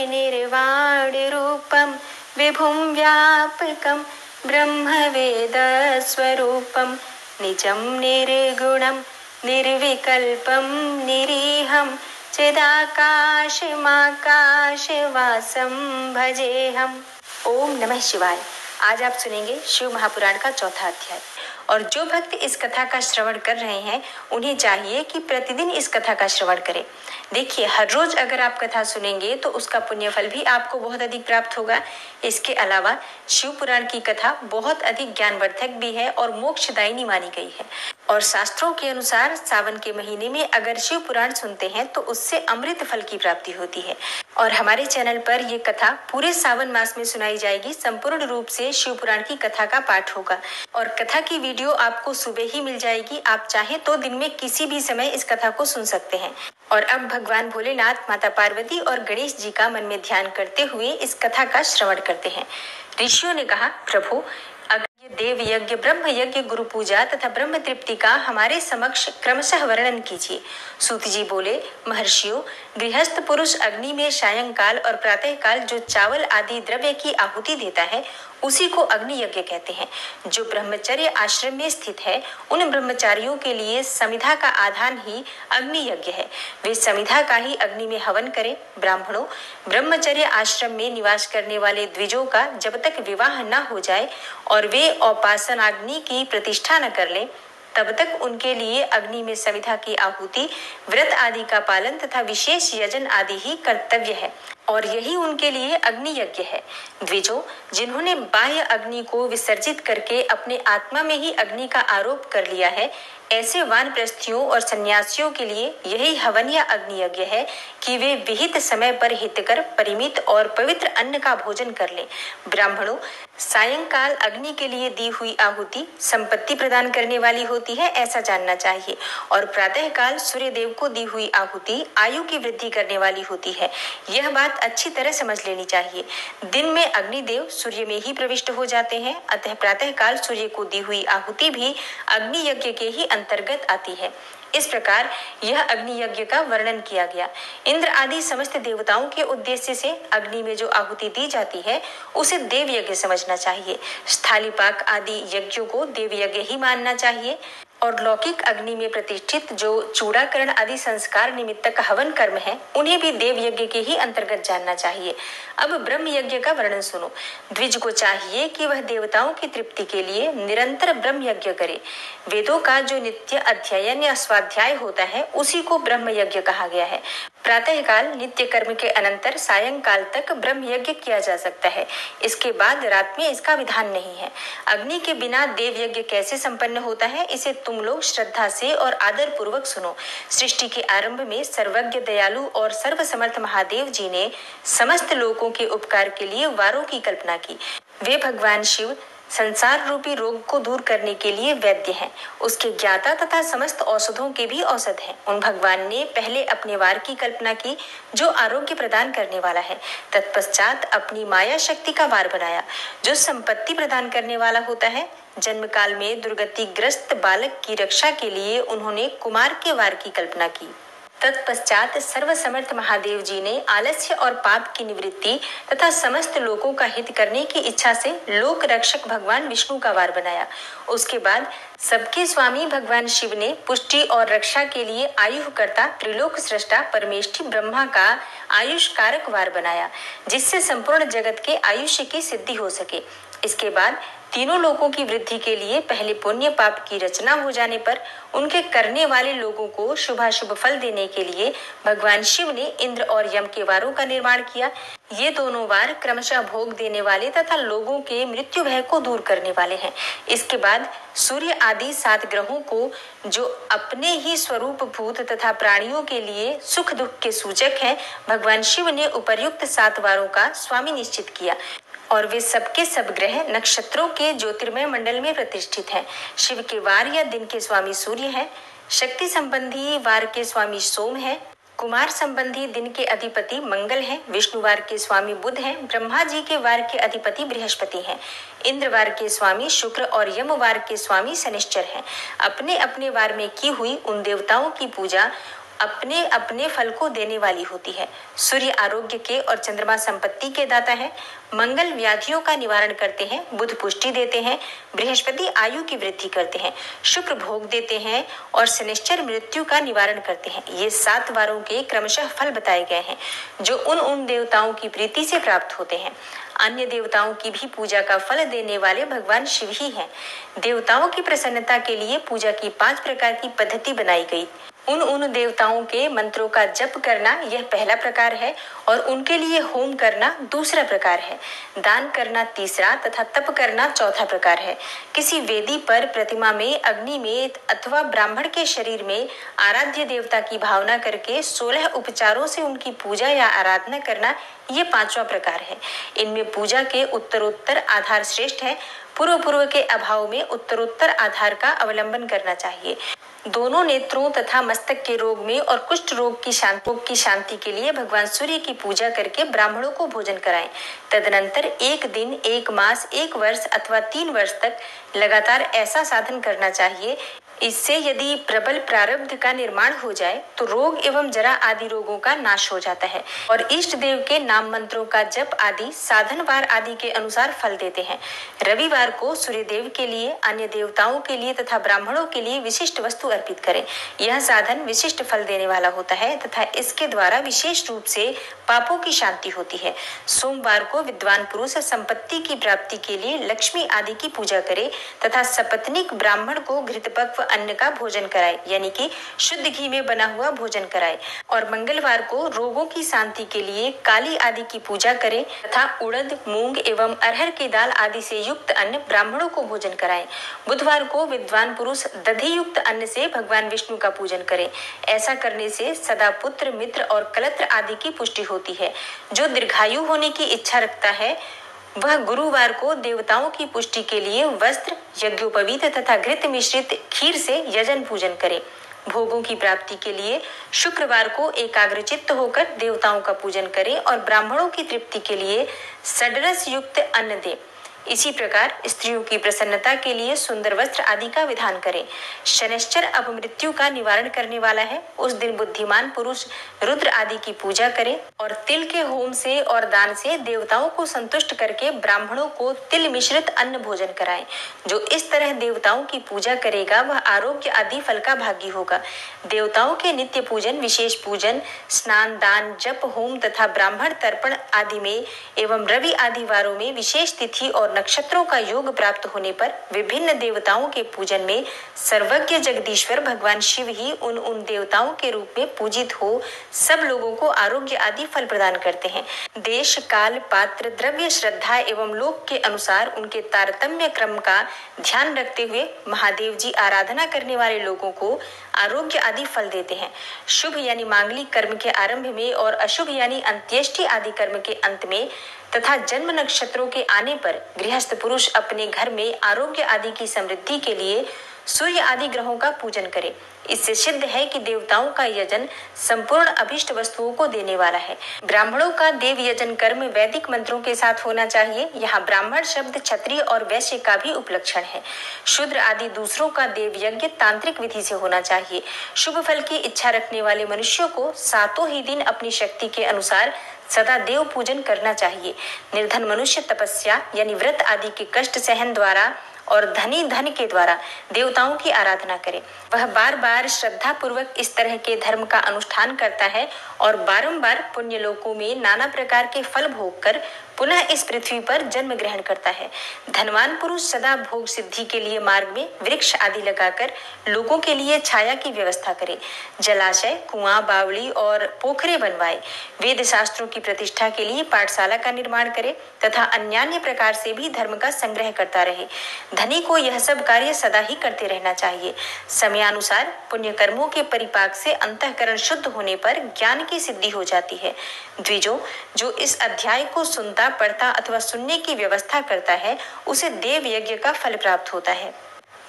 निर्वाणरूपं विभुं व्यापकं ब्रह्मवेदस्वरूपं निजं निर्गुणं निर्विकल्पं निरीहं चिदाकाशमाकाशवासं भजेहम। ओम नमः शिवाय। आज आप सुनेंगे शिव महापुराण का चौथा अध्याय। और जो भक्त इस कथा का श्रवण कर रहे हैं उन्हें चाहिए कि प्रतिदिन इस कथा का श्रवण करें। देखिए, हर रोज अगर आप कथा सुनेंगे तो उसका पुण्यफल भी आपको बहुत अधिक प्राप्त होगा। इसके अलावा शिव पुराण की कथा बहुत अधिक ज्ञानवर्धक भी है और मोक्षदायिनी मानी गई है। और शास्त्रों के अनुसार सावन के महीने में अगर शिव पुराण सुनते हैं तो उससे अमृत फल की प्राप्ति होती है। और हमारे चैनल पर ये कथा पूरे सावन मास में सुनाई जाएगी। संपूर्ण रूप से शिव पुराण की कथा का पाठ होगा और कथा की वीडियो आपको सुबह ही मिल जाएगी। आप चाहे तो दिन में किसी भी समय इस कथा को सुन सकते हैं। और अब भगवान भोलेनाथ, माता पार्वती और गणेश जी का मन में ध्यान करते हुए इस कथा का श्रवण करते हैं। ऋषियों ने कहा, प्रभु, देव यज्ञ, ब्रह्म यज्ञ, गुरु पूजा तथा ब्रह्म तृप्ति का हमारे समक्ष क्रमशः वर्णन कीजिए। सूत जी बोले, महर्षियों, गृहस्थ पुरुष अग्नि में सायंकाल और प्रातःकाल जो चावल आदि द्रव्य की आहुति देता है उसी को अग्नि यज्ञ कहते हैं। जो ब्रह्मचर्य आश्रम में स्थित है उन ब्रह्मचारियों के लिए समिधा का आधान ही अग्नि यज्ञ है। वे समिधा का ही अग्नि में हवन करें। ब्राह्मणों, ब्रह्मचर्य आश्रम में निवास करने वाले द्विजों का जब तक विवाह न हो जाए और वे औपासनाग्नि की प्रतिष्ठा न कर लें तब तक उनके लिए अग्नि में समिधा की आहुति, व्रत आदि का पालन तथा विशेष यजन आदि ही कर्तव्य है और यही उनके लिए अग्नि यज्ञ है। द्विजों, जिन्होंने बाह्य अग्नि को विसर्जित करके अपने आत्मा में ही अग्नि का आरोप कर लिया है, ऐसे वानप्रस्थियों और सन्यासियों के लिए यही हवन या अग्नि यज्ञ है कि वे विहित समय पर हितकर परिमित और पवित्र अन्न का भोजन कर लें। ब्राह्मणों, सायंकाल अग्नि के लिए दी हुई आहुति संपत्ति प्रदान करने वाली होती है, ऐसा जानना चाहिए। और प्रातःकाल सूर्य देव को दी हुई आहुति आयु की वृद्धि करने वाली होती है। यह बात अच्छी तरह समझ लेनी चाहिए। दिन में अग्निदेव सूर्य में ही प्रविष्ट हो जाते हैं, अतः प्रातःकाल सूर्य को दी हुई आहुति भी अग्नि यज्ञ के ही अंतर्गत आती है। इस प्रकार यह अग्नि यज्ञ का वर्णन किया गया। इंद्र आदि समस्त देवताओं के उद्देश्य से अग्नि में जो आहुति दी जाती है उसे देव यज्ञ समझना चाहिए। स्थालीपाक आदि यज्ञों को देव यज्ञ ही मानना चाहिए और लौकिक अग्नि में प्रतिष्ठित जो चूड़ाकरण आदि संस्कार निमित्तक हवन कर्म है उन्हें भी देव यज्ञ के ही अंतर्गत जानना चाहिए। अब ब्रह्म यज्ञ का वर्णन सुनो। द्विज को चाहिए कि वह देवताओं की तृप्ति के लिए निरंतर ब्रह्म यज्ञ करे। वेदों का जो नित्य अध्ययन या स्वाध्याय होता है उसी को ब्रह्म यज्ञ कहा गया है। प्रातःकाल नित्य कर्म के अनंतर सायंकाल तक ब्रह्म यज्ञ किया जा सकता है। इसके बाद रात में इसका विधान नहीं है। अग्नि के बिना देव यज्ञ कैसे संपन्न होता है इसे तुम लोग श्रद्धा से और आदर पूर्वक सुनो। सृष्टि के आरंभ में सर्वज्ञ, दयालु और सर्वसमर्थ महादेव जी ने समस्त लोगों के उपकार के लिए वारों की कल्पना की। वे भगवान शिव संसार रूपी रोग को दूर करने के लिए वैद्य हैं। उसके ज्ञाता तथा समस्त औषधों के भी औषध हैं। उन भगवान ने पहले अपने वार की कल्पना की जो आरोग्य प्रदान करने वाला है। तत्पश्चात अपनी माया शक्ति का वार बनाया जो संपत्ति प्रदान करने वाला होता है। जन्म काल में दुर्गतिग्रस्त बालक की रक्षा के लिए उन्होंने कुमार के वार की कल्पना की। तत्पश्चात सर्वसमर्थ महादेव जी ने आलस्य और पाप की निवृत्ति तथा समस्त लोगों का हित करने की इच्छा से लोक रक्षक भगवान विष्णु का वार बनाया। उसके बाद सबके स्वामी भगवान शिव ने पुष्टि और रक्षा के लिए आयुकर्ता त्रिलोक सृष्टा परमेष्ठी ब्रह्मा का आयुष कारक वार बनाया जिससे संपूर्ण जगत के आयुष्य की सिद्धि हो सके। इसके बाद तीनों लोगों की वृद्धि के लिए पहले पुण्य पाप की रचना हो जाने पर उनके करने वाले लोगों को शुभाशुभ फल देने के लिए भगवान शिव ने इंद्र और यम के वारों का निर्माण किया। ये दोनों वार क्रमशः भोग देने वाले तथा लोगों के मृत्यु भय को दूर करने वाले हैं। इसके बाद सूर्य आदि 7 ग्रहों को जो अपने ही स्वरूप भूत तथा प्राणियों के लिए सुख दुख के सूचक हैं, भगवान शिव ने उपर्युक्त 7 वारों का स्वामी निश्चित किया और वे सबके सब ग्रह नक्षत्रों के ज्योतिर्मय मंडल में प्रतिष्ठित हैं। शिव के वार या दिन के स्वामी सूर्य है। शक्ति संबंधी वार के स्वामी सोम है। कुमार संबंधी दिन के अधिपति मंगल हैं। विष्णुवार के स्वामी बुध हैं। ब्रह्मा जी के वार के अधिपति बृहस्पति हैं। इंद्रवार के स्वामी शुक्र और यमवार के स्वामी शनिश्चर हैं। अपने अपने वार में की हुई उन देवताओं की पूजा अपने अपने फल को देने वाली होती है। सूर्य आरोग्य के और चंद्रमा संपत्ति के दाता है। मंगल व्याधियों का निवारण करते हैं। बुध पुष्टि देते हैं। बृहस्पति आयु की वृद्धि करते हैं। शुक्र भोग देते हैं और शनिश्चर मृत्यु का निवारण करते हैं। ये 7 वारों के क्रमशः फल बताए गए हैं जो उन देवताओं की प्रीति से प्राप्त होते हैं। अन्य देवताओं की भी पूजा का फल देने वाले भगवान शिव ही हैं। देवताओं की प्रसन्नता के लिए पूजा की 5 प्रकार की पद्धति बनाई गई। उन देवताओं के मंत्रों का जप करना यह पहला प्रकार है और उनके लिए होम करना दूसरा प्रकार है। दान करना तीसरा तथा तप करना चौथा प्रकार है। किसी वेदी पर, प्रतिमा में, अग्नि में अथवा ब्राह्मण के शरीर में आराध्य देवता की भावना करके 16 उपचारों से उनकी पूजा या आराधना करना ये 5वां प्रकार है। इनमें पूजा के उत्तरोत्तर आधार श्रेष्ठ है। पूर्व के अभाव में उत्तरोत्तर आधार का अवलंबन करना चाहिए। दोनों नेत्रों तथा मस्तक के रोग में और कुष्ठ रोग की शांति के लिए भगवान सूर्य की पूजा करके ब्राह्मणों को भोजन कराएं। तदनंतर 1 दिन, 1 मास, 1 वर्ष अथवा 3 वर्ष तक लगातार ऐसा साधन करना चाहिए। इससे यदि प्रबल प्रारब्ध का निर्माण हो जाए तो रोग एवं जरा आदि रोगों का नाश हो जाता है और इष्ट देव के नाम मंत्रों का जप आदि साधनवार आदि के अनुसार फल देते हैं। रविवार को सूर्य देव के लिए, अन्य देवताओं के लिए तथा ब्राह्मणों के लिए विशिष्ट वस्तु अर्पित करें। यह साधन विशिष्ट फल देने वाला होता है तथा इसके द्वारा विशेष रूप से पापों की शांति होती है। सोमवार को विद्वान पुरुष संपत्ति की प्राप्ति के लिए लक्ष्मी आदि की पूजा करे तथा सपत्नीक ब्राह्मण को घृतपक्व अन्न का भोजन कराए, यानी कि शुद्ध घी में बना हुआ भोजन कराए। और मंगलवार को रोगों की शांति के लिए काली आदि की पूजा करें तथा उड़द, मूंग एवं अरहर की दाल आदि से युक्त अन्न ब्राह्मणों को भोजन कराएं। बुधवार को विद्वान पुरुष दधि युक्त अन्न से भगवान विष्णु का पूजन करें। ऐसा करने से सदा पुत्र, मित्र और कलत्र आदि की पुष्टि होती है। जो दीर्घायु होने की इच्छा रखता है वह गुरुवार को देवताओं की पुष्टि के लिए वस्त्र, यज्ञोपवीत तथा घृत मिश्रित खीर से यजन पूजन करे। भोगों की प्राप्ति के लिए शुक्रवार को एकाग्रचित्त होकर देवताओं का पूजन करें और ब्राह्मणों की तृप्ति के लिए षड्रस युक्त अन्न दे। इसी प्रकार स्त्रियों की प्रसन्नता के लिए सुंदर वस्त्र आदि का विधान करें। शनिश्चर अपमृत्यु का निवारण करने वाला है। उस दिन बुद्धिमान पुरुष रुद्र आदि की पूजा करें और तिल के होम से और दान से देवताओं को संतुष्ट करके ब्राह्मणों को तिल मिश्रित अन्न भोजन कराएं। जो इस तरह देवताओं की पूजा करेगा वह आरोग्य आदि फल का भागी होगा। देवताओं के नित्य पूजन, विशेष पूजन, स्नान, दान, जप, होम तथा ब्राह्मण तर्पण आदि में एवं रवि आदि वारों में विशेष तिथि और नक्षत्रों का योग प्राप्त होने पर विभिन्न देवताओं के पूजन में सर्वज्ञ जगदीश्वर भगवान शिव ही उन देवताओं के रूप में पूजित हो सब लोगों को आरोग्य आदि फल प्रदान करते हैं। देश, काल, पात्र, द्रव्य, श्रद्धा एवं लोक के अनुसार उनके तारतम्य क्रम का ध्यान रखते हुए महादेव जी आराधना करने वाले लोगों को आरोग्य आदि फल देते हैं। शुभ यानी मांगलिक कर्म के आरंभ में और अशुभ यानी अंत्येष्टि आदि कर्म के अंत में तथा जन्म नक्षत्रों के आने पर गृहस्थ पुरुष अपने घर में आरोग्य आदि की समृद्धि के लिए सूर्य आदि ग्रहों का पूजन करे। इससे सिद्ध है कि देवताओं का यजन संपूर्ण अभिष्ट वस्तुओं को देने वाला है। ब्राह्मणों का देव यजन कर्म वैदिक मंत्रों के साथ होना चाहिए। यहाँ ब्राह्मण शब्द क्षत्रिय और वैश्य का भी उपलक्षण है। शूद्र आदि दूसरों का देव यज्ञ तांत्रिक विधि से होना चाहिए। शुभ फल की इच्छा रखने वाले मनुष्यों को 7 ही दिन अपनी शक्ति के अनुसार सदा देव पूजन करना चाहिए। निर्धन मनुष्य तपस्या यानी व्रत आदि के कष्ट सहन द्वारा और धनी धन के द्वारा देवताओं की आराधना करे। वह बार बार श्रद्धा पूर्वक इस तरह के धर्म का अनुष्ठान करता है और बारंबार पुण्य लोकों में नाना प्रकार के फल भोग कर पुनः इस पृथ्वी पर जन्म ग्रहण करता है। धनवान पुरुष सदा भोग सिद्धि के लिए मार्ग में वृक्ष आदि लगाकर लोगों के लिए छाया की व्यवस्था करे। जलाशय, कुआं, बावड़ी और पोखरे बनवाए। वेद शास्त्रों की प्रतिष्ठा के लिए पाठशाला का निर्माण करे तथा अन्यान्य प्रकार से भी धर्म का संग्रह करता रहे। धनी को यह सब कार्य सदा ही करते रहना चाहिए। समयानुसार पुण्य कर्मों के परिपाक से अंतःकरण शुद्ध होने पर ज्ञान की सिद्धि हो जाती है। द्विजों, जो इस अध्याय को सुनता, पढ़ता अथवा सुनने की व्यवस्था करता है उसे देव यज्ञ का फल प्राप्त होता है।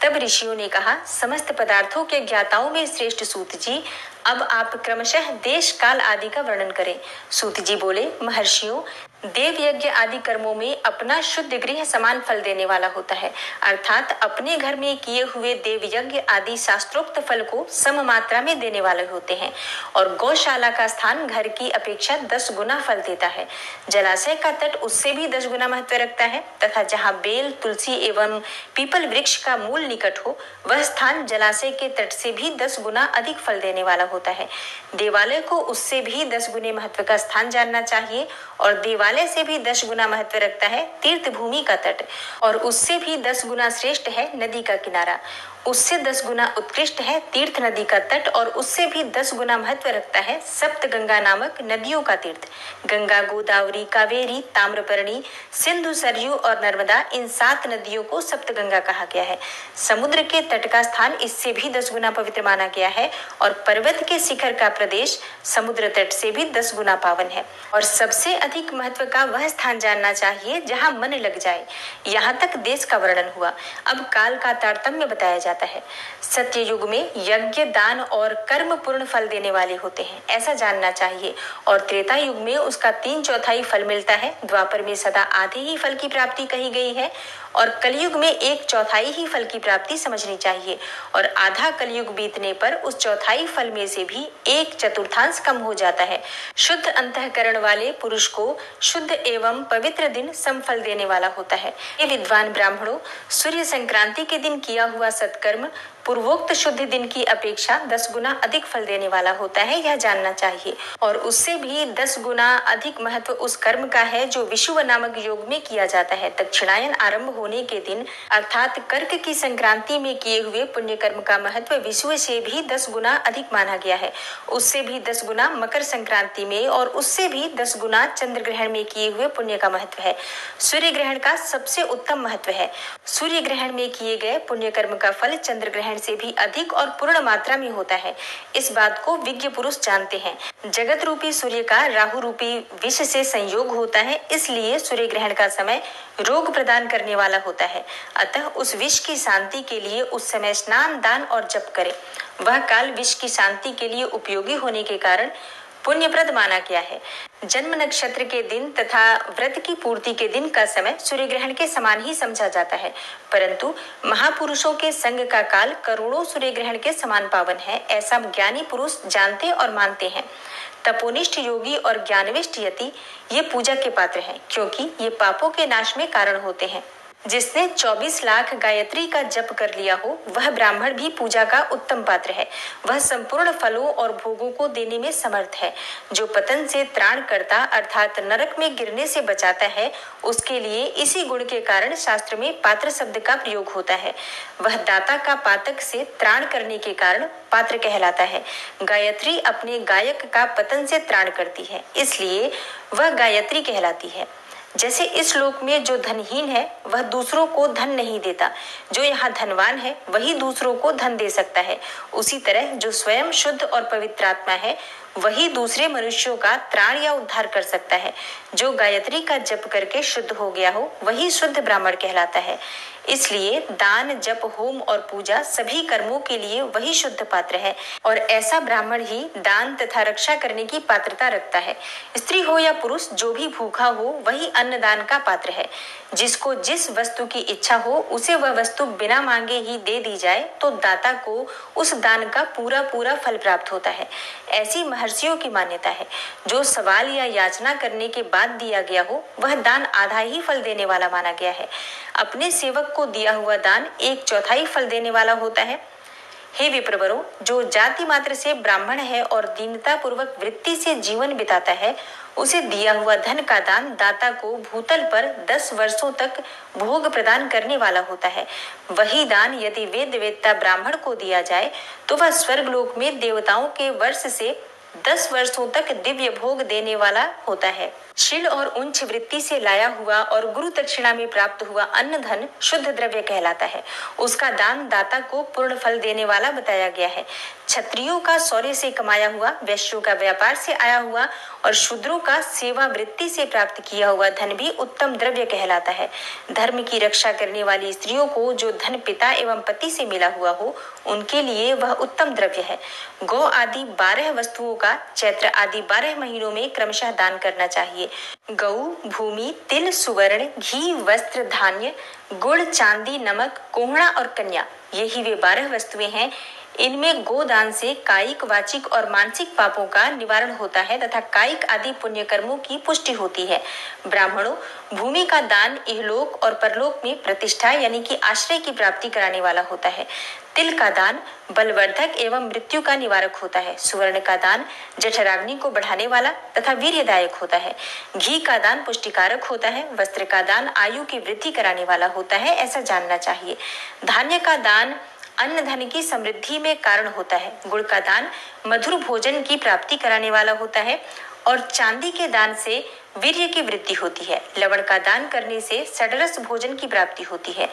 तब ऋषियों ने कहा, समस्त पदार्थों के ज्ञाताओं में श्रेष्ठ सूत जी, अब आप क्रमशः देश काल आदि का वर्णन करें। सूत जी बोले, महर्षियों, देव यज्ञ आदि कर्मों में अपना शुद्ध गृह समान फल देने वाला होता है, अर्थात अपने घर में किए हुए देव यज्ञ आदि शास्त्रोक्त फल को सम मात्रा में देने वाले होते हैं। और गौशाला का स्थान घर की अपेक्षा 10 गुना फल देता है। जलाशय का तट उससे भी 10 गुना महत्व रखता है तथा जहाँ बेल, तुलसी एवं पीपल वृक्ष का मूल निकट हो, वह स्थान जलाशय के तट से भी 10 गुना अधिक फल देने वाला होता है। देवालय को उससे भी 10 गुने महत्व का स्थान जानना चाहिए और देवालय से भी 10 गुना महत्व रखता है तीर्थ भूमि का तट, और उससे भी 10 गुना श्रेष्ठ है नदी का किनारा। उससे 10 गुना उत्कृष्ट है तीर्थ नदी का तट, और उससे भी 10 गुना महत्व रखता है सप्त गंगा नामक नदियों का तीर्थ। गंगा, गोदावरी, कावेरी, ताम्रपर्णी, सिंधु, सरयू और नर्मदा, इन 7 नदियों को सप्त गंगा कहा गया है। समुद्र के तट का स्थान इससे भी 10 गुना पवित्र माना गया है, और पर्वत के शिखर का प्रदेश समुद्र तट से भी 10 गुना पावन है। और सबसे अधिक महत्व का वह स्थान जानना चाहिए जहाँ मन लग जाए। यहाँ तक देश का वर्णन हुआ। अब काल का तारतम्य बताया जाता है। सत्य युग में यज्ञ, दान और कर्म पूर्ण फल देने वाले होते हैं, ऐसा जानना चाहिए, और त्रेता युग में उसका 3/4 फल मिलता है। द्वापर में सदा आधे ही फल की प्राप्ति कही गई है, और कलयुग में 1/4 ही फल की प्राप्ति समझनी चाहिए, और आधा कलयुग बीतने पर उस 1/4 फल में से भी 1/4 कम हो जाता है। शुद्ध अंतःकरण वाले पुरुष को शुद्ध एवं पवित्र दिन समफल देने वाला होता है। ये विद्वान ब्राह्मणों, सूर्य संक्रांति के दिन किया हुआ सत्कर्म पूर्वोक्त शुद्ध दिन की अपेक्षा 10 गुना अधिक फल देने वाला होता है, यह जानना चाहिए। और उससे भी 10 गुना अधिक महत्व उस कर्म का है जो विषुव नामक योग में किया जाता है। दक्षिणायन आरंभ होने के दिन अर्थात कर्क की संक्रांति में किए हुए पुण्य कर्म का महत्व विषुव से भी 10 गुना अधिक माना गया है। उससे भी 10 गुना मकर संक्रांति में, और उससे भी 10 गुना चंद्र ग्रहण में किए हुए पुण्य का महत्व है। सूर्य ग्रहण का सबसे उत्तम महत्व है। सूर्य ग्रहण में किए गए पुण्य कर्म का फल चंद्र ग्रहण से भी अधिक और पूर्ण मात्रा में होता है। इस बात को विज्ञ पुरुष जानते हैं। जगत रूपी सूर्य का राहु रूपी विष से संयोग होता है, इसलिए सूर्य ग्रहण का समय रोग प्रदान करने वाला होता है। अतः उस विष की शांति के लिए उस समय स्नान, दान और जप करें। वह काल विष की शांति के लिए उपयोगी होने के कारण पुण्यप्रद माना गया है। जन्म नक्षत्र के दिन तथा व्रत की पूर्ति के दिन का समय सूर्य ग्रहण के समान ही समझा जाता है, परंतु महापुरुषों के संग का काल करोड़ों सूर्य ग्रहण के समान पावन है, ऐसा ज्ञानी पुरुष जानते और मानते हैं। तपोनिष्ठ योगी और ज्ञानविष्ट यति ये पूजा के पात्र हैं, क्योंकि ये पापों के नाश में कारण होते हैं। जिसने 24 लाख गायत्री का जप कर लिया हो, वह ब्राह्मण भी पूजा का उत्तम पात्र है। वह संपूर्ण फलों और भोगों को देने में समर्थ है। जो पतन से त्राण करता अर्थात नरक में गिरने से बचाता है, उसके लिए इसी गुण के कारण शास्त्र में पात्र शब्द का प्रयोग होता है। वह दाता का पातक से त्राण करने के कारण पात्र कहलाता है। गायत्री अपने गायक का पतन से त्राण करती है, इसलिए वह गायत्री कहलाती है। जैसे इस लोक में जो धनहीन है वह दूसरों को धन नहीं देता, जो यहाँ धनवान है वही दूसरों को धन दे सकता है, उसी तरह जो स्वयं शुद्ध और पवित्र आत्मा है वही दूसरे मनुष्यों का त्राण या उद्धार कर सकता है। जो गायत्री का जप करके शुद्ध हो गया हो वही शुद्ध ब्राह्मण कहलाता है। इसलिए दान, जप, होम और पूजा सभी कर्मों के लिए वही शुद्ध पात्र है, और ऐसा ब्राह्मण ही दान तथा रक्षा करने की पात्रता रखता है। स्त्री हो या पुरुष, जो भी भूखा हो वही अन्नदान का पात्र है। जिसको जिस वस्तु की इच्छा हो उसे वह वस्तु बिना मांगे ही दे दी जाए तो दाता को उस दान का पूरा पूरा फल प्राप्त होता है। ऐसी महर्षियों की मान्यता है। जो सवाल या याचना करने के बाद दिया गया हो वह दान आधा ही फल देने वाला माना गया है। अपने सेवक को दिया हुआ दान 1/4 फल देने वाला होता है। हे विप्रवरों, जो जाति मात्र से ब्राह्मण है और दीनता पूर्वक वृत्ति से जीवन बिताता है, उसे दिया हुआ धन का दान दाता को भूतल पर 10 वर्षों तक भोग प्रदान करने वाला होता है। वही दान यदि वेद वेत्ता ब्राह्मण को दिया जाए तो वह स्वर्गलोक में देवताओं के वर्ष से 10 वर्षों तक दिव्य भोग देने वाला होता है। शील और उंच वृत्ति से लाया हुआ और गुरु दक्षिणा में प्राप्त हुआ अन्न धन शुद्ध द्रव्य कहलाता है। उसका दान दाता को पूर्ण फल देने वाला बताया गया है। क्षत्रियों का शौर्य से कमाया हुआ, वैश्यों का व्यापार से आया हुआ और शूद्रों का सेवा वृत्ति से प्राप्त किया हुआ धन भी उत्तम द्रव्य कहलाता है। धर्म की रक्षा करने वाली स्त्रियों को जो धन पिता एवं पति से मिला हुआ हो, उनके लिए वह उत्तम द्रव्य है। गौ आदि 12 वस्तुओं का चैत्र आदि 12 महीनों में क्रमशः दान करना चाहिए। गौ, भूमि, तिल, सुवर्ण, घी, वस्त्र, धान्य, गुड़, चांदी, नमक, कोहड़ा और कन्या, यही वे 12 वस्तुएं हैं। इनमें गोदान से कायिक, वाचिक और मानसिक पापों का निवारण होता है तथा कायिक आदि पुण्य कर्मों की पुष्टि होती है। ब्राह्मणों, भूमि का दान इहलोक और परलोक में प्रतिष्ठा यानी कि आश्रय की प्राप्ति कराने वाला होता है। तिल का दान बलवर्धक एवं मृत्यु का निवारक होता है। सुवर्ण का दान जठराग्नि को बढ़ाने वाला तथा वीर्यदायक होता है। घी का दान पुष्टिकारक होता है। वस्त्र का दान आयु की वृद्धि कराने वाला होता है, ऐसा जानना चाहिए। धान्य का दान अन्न धन की समृद्धि में कारण होता है। गुड़ का दान मधुर भोजन की प्राप्ति कराने वाला होता है और चांदी के दान से वीर्य की वृद्धि होती है। लवण का दान करने से सडरस भोजन की प्राप्ति होती है।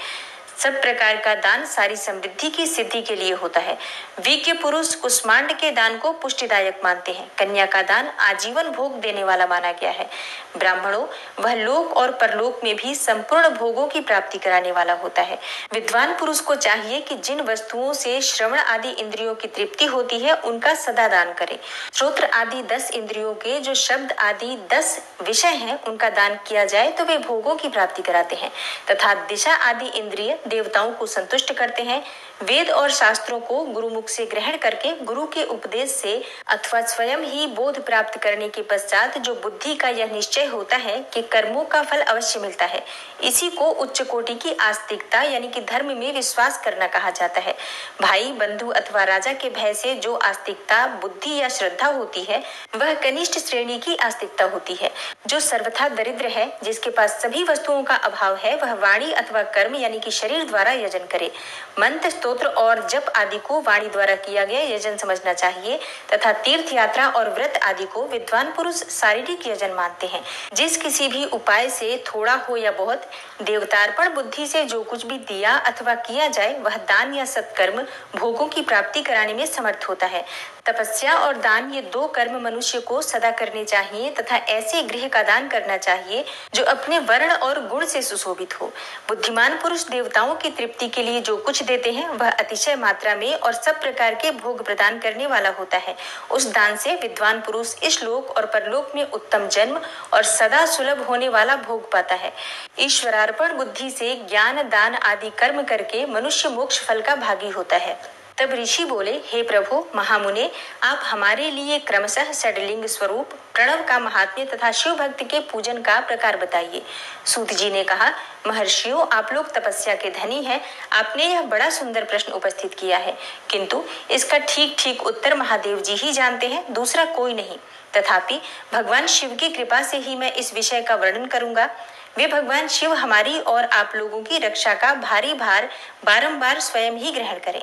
सब प्रकार का दान सारी समृद्धि की सिद्धि के लिए होता है। विज्ञ पुरुष कुष्मांड के दान को पुष्टिदायक मानते हैं। कन्या का दान आजीवन भोग देने वाला माना गया है। ब्राह्मणों, वह लोक और परलोक में भी संपूर्ण भोगों की प्राप्ति कराने वाला होता है। विद्वान पुरुष को चाहिए कि जिन वस्तुओं से श्रवण आदि इंद्रियों की तृप्ति होती है, उनका सदा दान करे। श्रोत्र आदि 10 इंद्रियों के जो शब्द आदि 10 विषय हैं, उनका दान किया जाए तो वे भोगों की प्राप्ति कराते हैं तथा दिशा आदि इंद्रिय देवताओं को संतुष्ट करते हैं। वेद और शास्त्रों को गुरुमुख से ग्रहण करके गुरु के उपदेश से अथवा स्वयं ही बोध प्राप्त करने के पश्चात जो बुद्धि का यह निश्चय होता है कि कर्मों का फल अवश्य मिलता है, इसी को उच्च कोटि की आस्तिकता यानी कि धर्म में विश्वास करना कहा जाता है। भाई, बंधु अथवा राजा के भय से जो आस्तिकता, बुद्धि या श्रद्धा होती है, वह कनिष्ठ श्रेणी की आस्तिकता होती है। जो सर्वथा दरिद्र है, जिसके पास सभी वस्तुओं का अभाव है, वह वाणी अथवा कर्म यानी कि शरीर द्वारा यजन करे। मंत्र, स्तोत्र और जप आदि को वाणी द्वारा किया गया यजन समझना चाहिए तथा तीर्थ यात्रा और व्रत आदि को विद्वान पुरुष शारीरिक यजन मानते हैं। जिस किसी भी उपाय से थोड़ा हो या बहुत देवतार्पण बुद्धि से जो कुछ भी दिया अथवा किया जाए, वह दान या सत्कर्म भोगों की प्राप्ति कराने में समर्थ होता है। तपस्या और दान, ये 2 कर्म मनुष्य को सदा करने चाहिए तथा ऐसे गृह का दान करना चाहिए जो अपने वर्ण और गुण से सुशोभित हो। बुद्धिमान पुरुष देवताओं की तृप्ति के लिए जो कुछ देते हैं, वह अतिशय मात्रा में और सब प्रकार के भोग प्रदान करने वाला होता है। उस दान से विद्वान पुरुष इस लोक और परलोक में उत्तम जन्म और सदा सुलभ होने वाला भोग पाता है। ईश्वरार्पण बुद्धि से ज्ञान, दान आदि कर्म करके मनुष्य मोक्ष फल का भागी होता है। तब ऋषि बोले, हे प्रभु महामुने, आप हमारे लिए क्रमशः षडलिंग स्वरूप प्रणव का महात्म्य तथा शिव भक्त के पूजन का प्रकार बताइए। सूत जी ने कहा, महर्षियों, आप लोग तपस्या के धनी हैं। आपने यह बड़ा सुंदर प्रश्न उपस्थित किया है, किंतु इसका ठीक ठीक उत्तर महादेव जी ही जानते हैं, दूसरा कोई नहीं। तथापि भगवान शिव की कृपा से ही मैं इस विषय का वर्णन करूंगा। वे भगवान शिव हमारी और आप लोगों की रक्षा का भारी भार बारंबार स्वयं ही ग्रहण करें।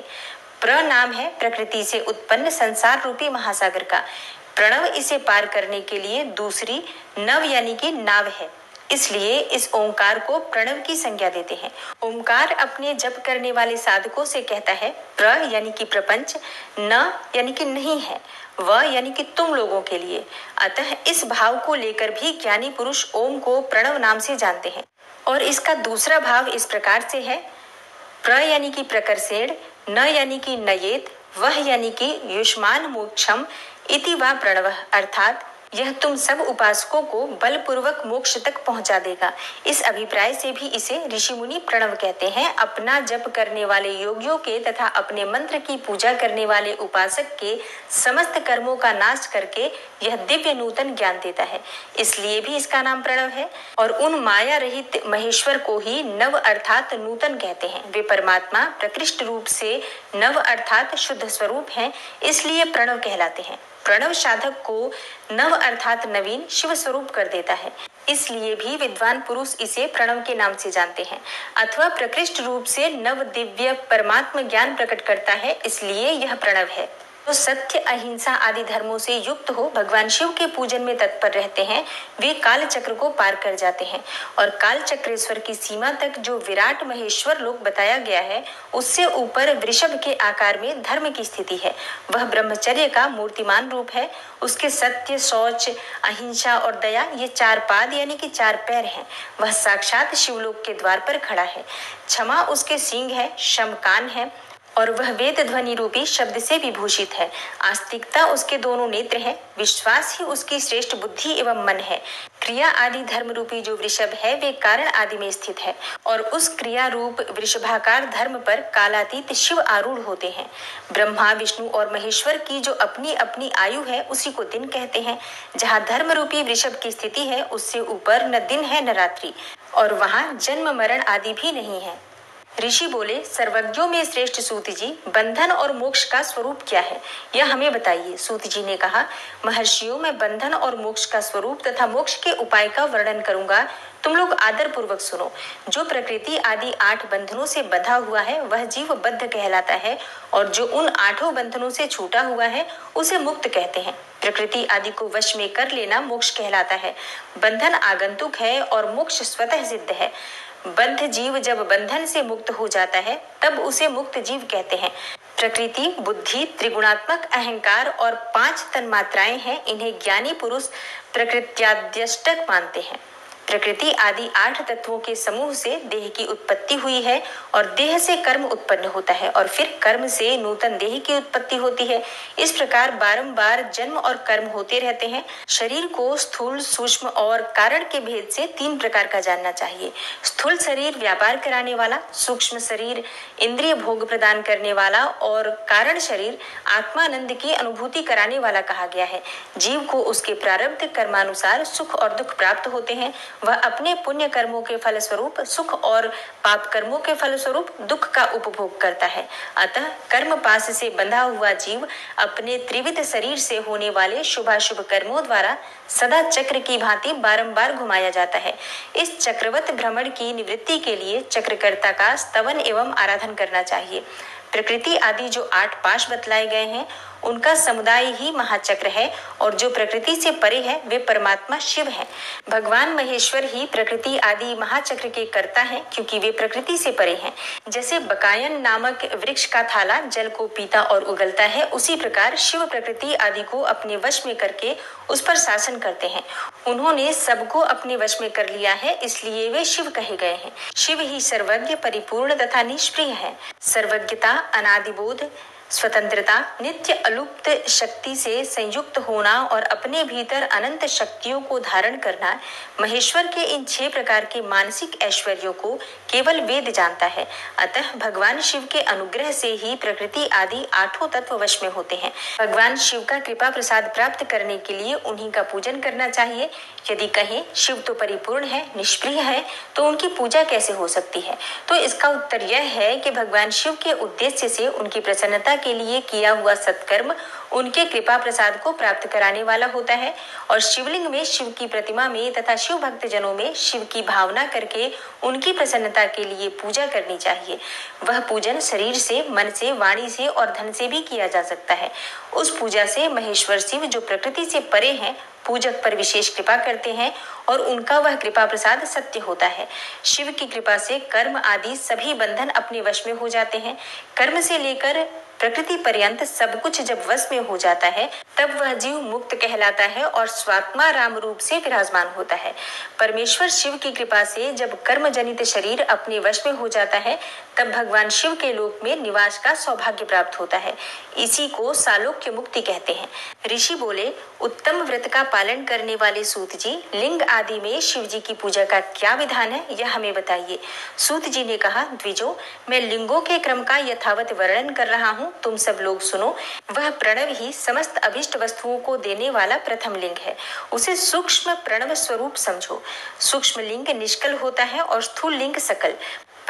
प्र नाम है प्रकृति से उत्पन्न संसार रूपी महासागर का। प्रणव इसे पार करने के लिए दूसरी नव यानी कि नाव है, इसलिए इस ओंकार को प्रणव की संज्ञा देते हैं। ओंकार अपने जप करने वाले साधकों से कहता है, प्र यानी कि प्रपंच, न यानी कि नहीं है, व यानी कि तुम लोगों के लिए। अतः इस भाव को लेकर भी ज्ञानी पुरुष ओम को प्रणव नाम से जानते हैं। और इसका दूसरा भाव इस प्रकार से है, प्र यानी कि प्रकर्षेण, न यानी कि नयेत, वह यानी कि युष्मान मोक्षम इति वा प्रणवः, अर्थात यह तुम सब उपासकों को बलपूर्वक मोक्ष तक पहुंचा देगा। इस अभिप्राय से भी इसे ऋषि मुनि प्रणव कहते हैं। अपना जप करने वाले योगियों के तथा अपने मंत्र की पूजा करने वाले उपासक के समस्त कर्मों का नाश करके यह दिव्य नूतन ज्ञान देता है, इसलिए भी इसका नाम प्रणव है। और उन माया रहित महेश्वर को ही नव अर्थात नूतन कहते हैं। वे परमात्मा प्रकृष्ट रूप से नव अर्थात शुद्ध स्वरूप हैं, इसलिए प्रणव कहलाते हैं। प्रणव साधक को नव अर्थात नवीन शिव स्वरूप कर देता है, इसलिए भी विद्वान पुरुष इसे प्रणव के नाम से जानते हैं। अथवा प्रकृष्ट रूप से नव दिव्य परमात्म ज्ञान प्रकट करता है, इसलिए यह प्रणव है। तो सत्य, अहिंसा आदि धर्मों से युक्त हो भगवान शिव के पूजन में तत्पर रहते हैं, वे काल चक्र को पार कर जाते हैं। और काल चक्रेश्वर की सीमा तक जो विराट महेश्वर लोक बताया गया है, उससे ऊपर वृषभ के आकार में धर्म की स्थिति है। वह ब्रह्मचर्य का मूर्तिमान रूप है। उसके सत्य, शौच, अहिंसा और दया ये 4 पाद यानी कि 4 पैर हैं। वह साक्षात शिवलोक के द्वार पर खड़ा है। क्षमा उसके सींग है, शम कान है और वह वेद ध्वनि रूपी शब्द से विभूषित है। आस्तिकता उसके दोनों नेत्र हैं। विश्वास ही उसकी श्रेष्ठ बुद्धि एवं मन है। क्रिया आदि धर्म रूपी जो वृषभ है वे कारण आदि में स्थित है और उस क्रिया रूप वृषभाकार धर्म पर कालातीत शिव आरूढ़ होते हैं। ब्रह्मा, विष्णु और महेश्वर की जो अपनी अपनी आयु है उसी को दिन कहते हैं। जहाँ धर्म रूपी वृषभ की स्थिति है उससे ऊपर न दिन है न रात्रि और वहाँ जन्म मरण आदि भी नहीं है। ऋषि बोले, सर्वज्ञों में श्रेष्ठ सूत जी, बंधन और मोक्ष का स्वरूप क्या है, यह हमें बताइए। सूत जी ने कहा, महर्षियों, मैं बंधन और मोक्ष का स्वरूप तथा मोक्ष के उपाय का वर्णन करूंगा। तुम लोग आदर पूर्वक सुनो। जो प्रकृति आदि 8 बंधनों से बंधा हुआ है वह जीव बद्ध कहलाता है और जो उन 8 बंधनों से छूटा हुआ है उसे मुक्त कहते हैं। प्रकृति आदि को वश में कर लेना मोक्ष कहलाता है। बंधन आगंतुक है और मोक्ष स्वतः सिद्ध है। बद्ध जीव जब बंधन से मुक्त हो जाता है तब उसे मुक्त जीव कहते हैं। प्रकृति, बुद्धि, त्रिगुणात्मक अहंकार और 5 तन्मात्राएं हैं। इन्हें ज्ञानी पुरुष प्रकृत्याद्यष्टक मानते हैं। प्रकृति आदि 8 तत्वों के समूह से देह की उत्पत्ति हुई है और देह से कर्म उत्पन्न होता है और फिर कर्म से नूतन देह की उत्पत्ति होती है। इस प्रकार बारंबार जन्म और कर्म होते रहते हैं। शरीर को स्थूल, सूक्ष्म और कारण के भेद से 3 प्रकार का जानना चाहिए। स्थूल शरीर व्यापार कराने वाला, सूक्ष्म शरीर इंद्रिय भोग प्रदान करने वाला और कारण शरीर आत्मानंद की अनुभूति कराने वाला कहा गया है। जीव को उसके प्रारब्ध कर्मानुसार सुख और दुख प्राप्त होते हैं। वह अपने पुण्य कर्मों के फलस्वरूप सुख और पाप कर्मों के फलस्वरूप दुख का उपभोग करता है। अतः कर्म पास से बंधा हुआ जीव अपने त्रिविध शरीर से होने वाले शुभाशुभ कर्मों द्वारा सदा चक्र की भांति बारंबार घुमाया जाता है। इस चक्रवत भ्रमण की निवृत्ति के लिए चक्रकर्ता का स्तवन एवं आराधन करना चाहिए। प्रकृति आदि जो 8 पाश बतलाए गए हैं उनका समुदाय ही महाचक्र है और जो प्रकृति से परे है वे परमात्मा शिव हैं। भगवान महेश्वर ही प्रकृति आदि महाचक्र के कर्ता हैं क्योंकि वे प्रकृति से परे हैं। जैसे बकायन नामक वृक्ष का थाला जल को पीता और उगलता है, उसी प्रकार शिव प्रकृति आदि को अपने वश में करके उस पर शासन करते हैं। उन्होंने सबको अपने वश में कर लिया है, इसलिए वे शिव कहे गए हैं। शिव ही सर्वज्ञ, परिपूर्ण तथा निष्प्रिय है। सर्वज्ञता, अनादिबोध, स्वतंत्रता, नित्य अलुप्त शक्ति से संयुक्त होना और अपने भीतर अनंत शक्तियों को धारण करना, महेश्वर के इन 6 प्रकार के मानसिक ऐश्वर्यों को केवल वेद जानता है। अतः भगवान शिव के अनुग्रह से ही प्रकृति आदि 8 तत्व वश में होते हैं। भगवान शिव का कृपा प्रसाद प्राप्त करने के लिए उन्हीं का पूजन करना चाहिए। यदि कहें शिव तो परिपूर्ण है, निष्प्रिय है, तो उनकी पूजा कैसे हो सकती है? तो इसका उत्तर यह है कि भगवान शिव के उद्देश्य से उनकी प्रसन्नता के लिए किया हुआ सत्कर्म उनके कृपा प्रसाद को प्राप्त कराने वाला होता है और शिवलिंग में, शिव की प्रतिमा में तथा शिव भक्त जनों में शिव की भावना करके उनकी प्रसन्नता के लिए पूजा करनी चाहिए। वह पूजन शरीर से, मन से, वाणी से और धन से भी किया जा सकता है। उस पूजा से महेश्वर शिव जो प्रकृति से परे हैं पूजक पर विशेष कृपा करते हैं और उनका वह कृपा प्रसाद सत्य होता है। शिव की कृपा से कर्म आदि सभी बंधन अपने वश में हो जाते हैं। कर्म से लेकर प्रकृति पर्यंत सब कुछ जब वश में हो जाता है तब वह जीव मुक्त कहलाता है और स्वात्मा राम रूप से विराजमान होता है। परमेश्वर शिव की कृपा से जब कर्म जनित शरीर अपने वश में हो जाता है तब भगवान शिव के लोक में निवास का सौभाग्य प्राप्त होता है। इसी को सालोक्य मुक्ति कहते हैं। ऋषि बोले, उत्तम व्रत का पालन करने वाले सूत जी, लिंग आदि में शिव जी की पूजा का क्या विधान है यह हमें बताइए। सूत जी ने कहा, द्विजो, मैं लिंगों के क्रम का यथावत वर्णन कर रहा हूँ, तुम सब लोग सुनो। वह प्रणव ही समस्त अभिष्ट वस्तुओं को देने वाला प्रथम लिंग है। उसे सूक्ष्म प्रणव स्वरूप समझो। सूक्ष्म लिंग निष्कल होता है और स्थूल लिंग सकल।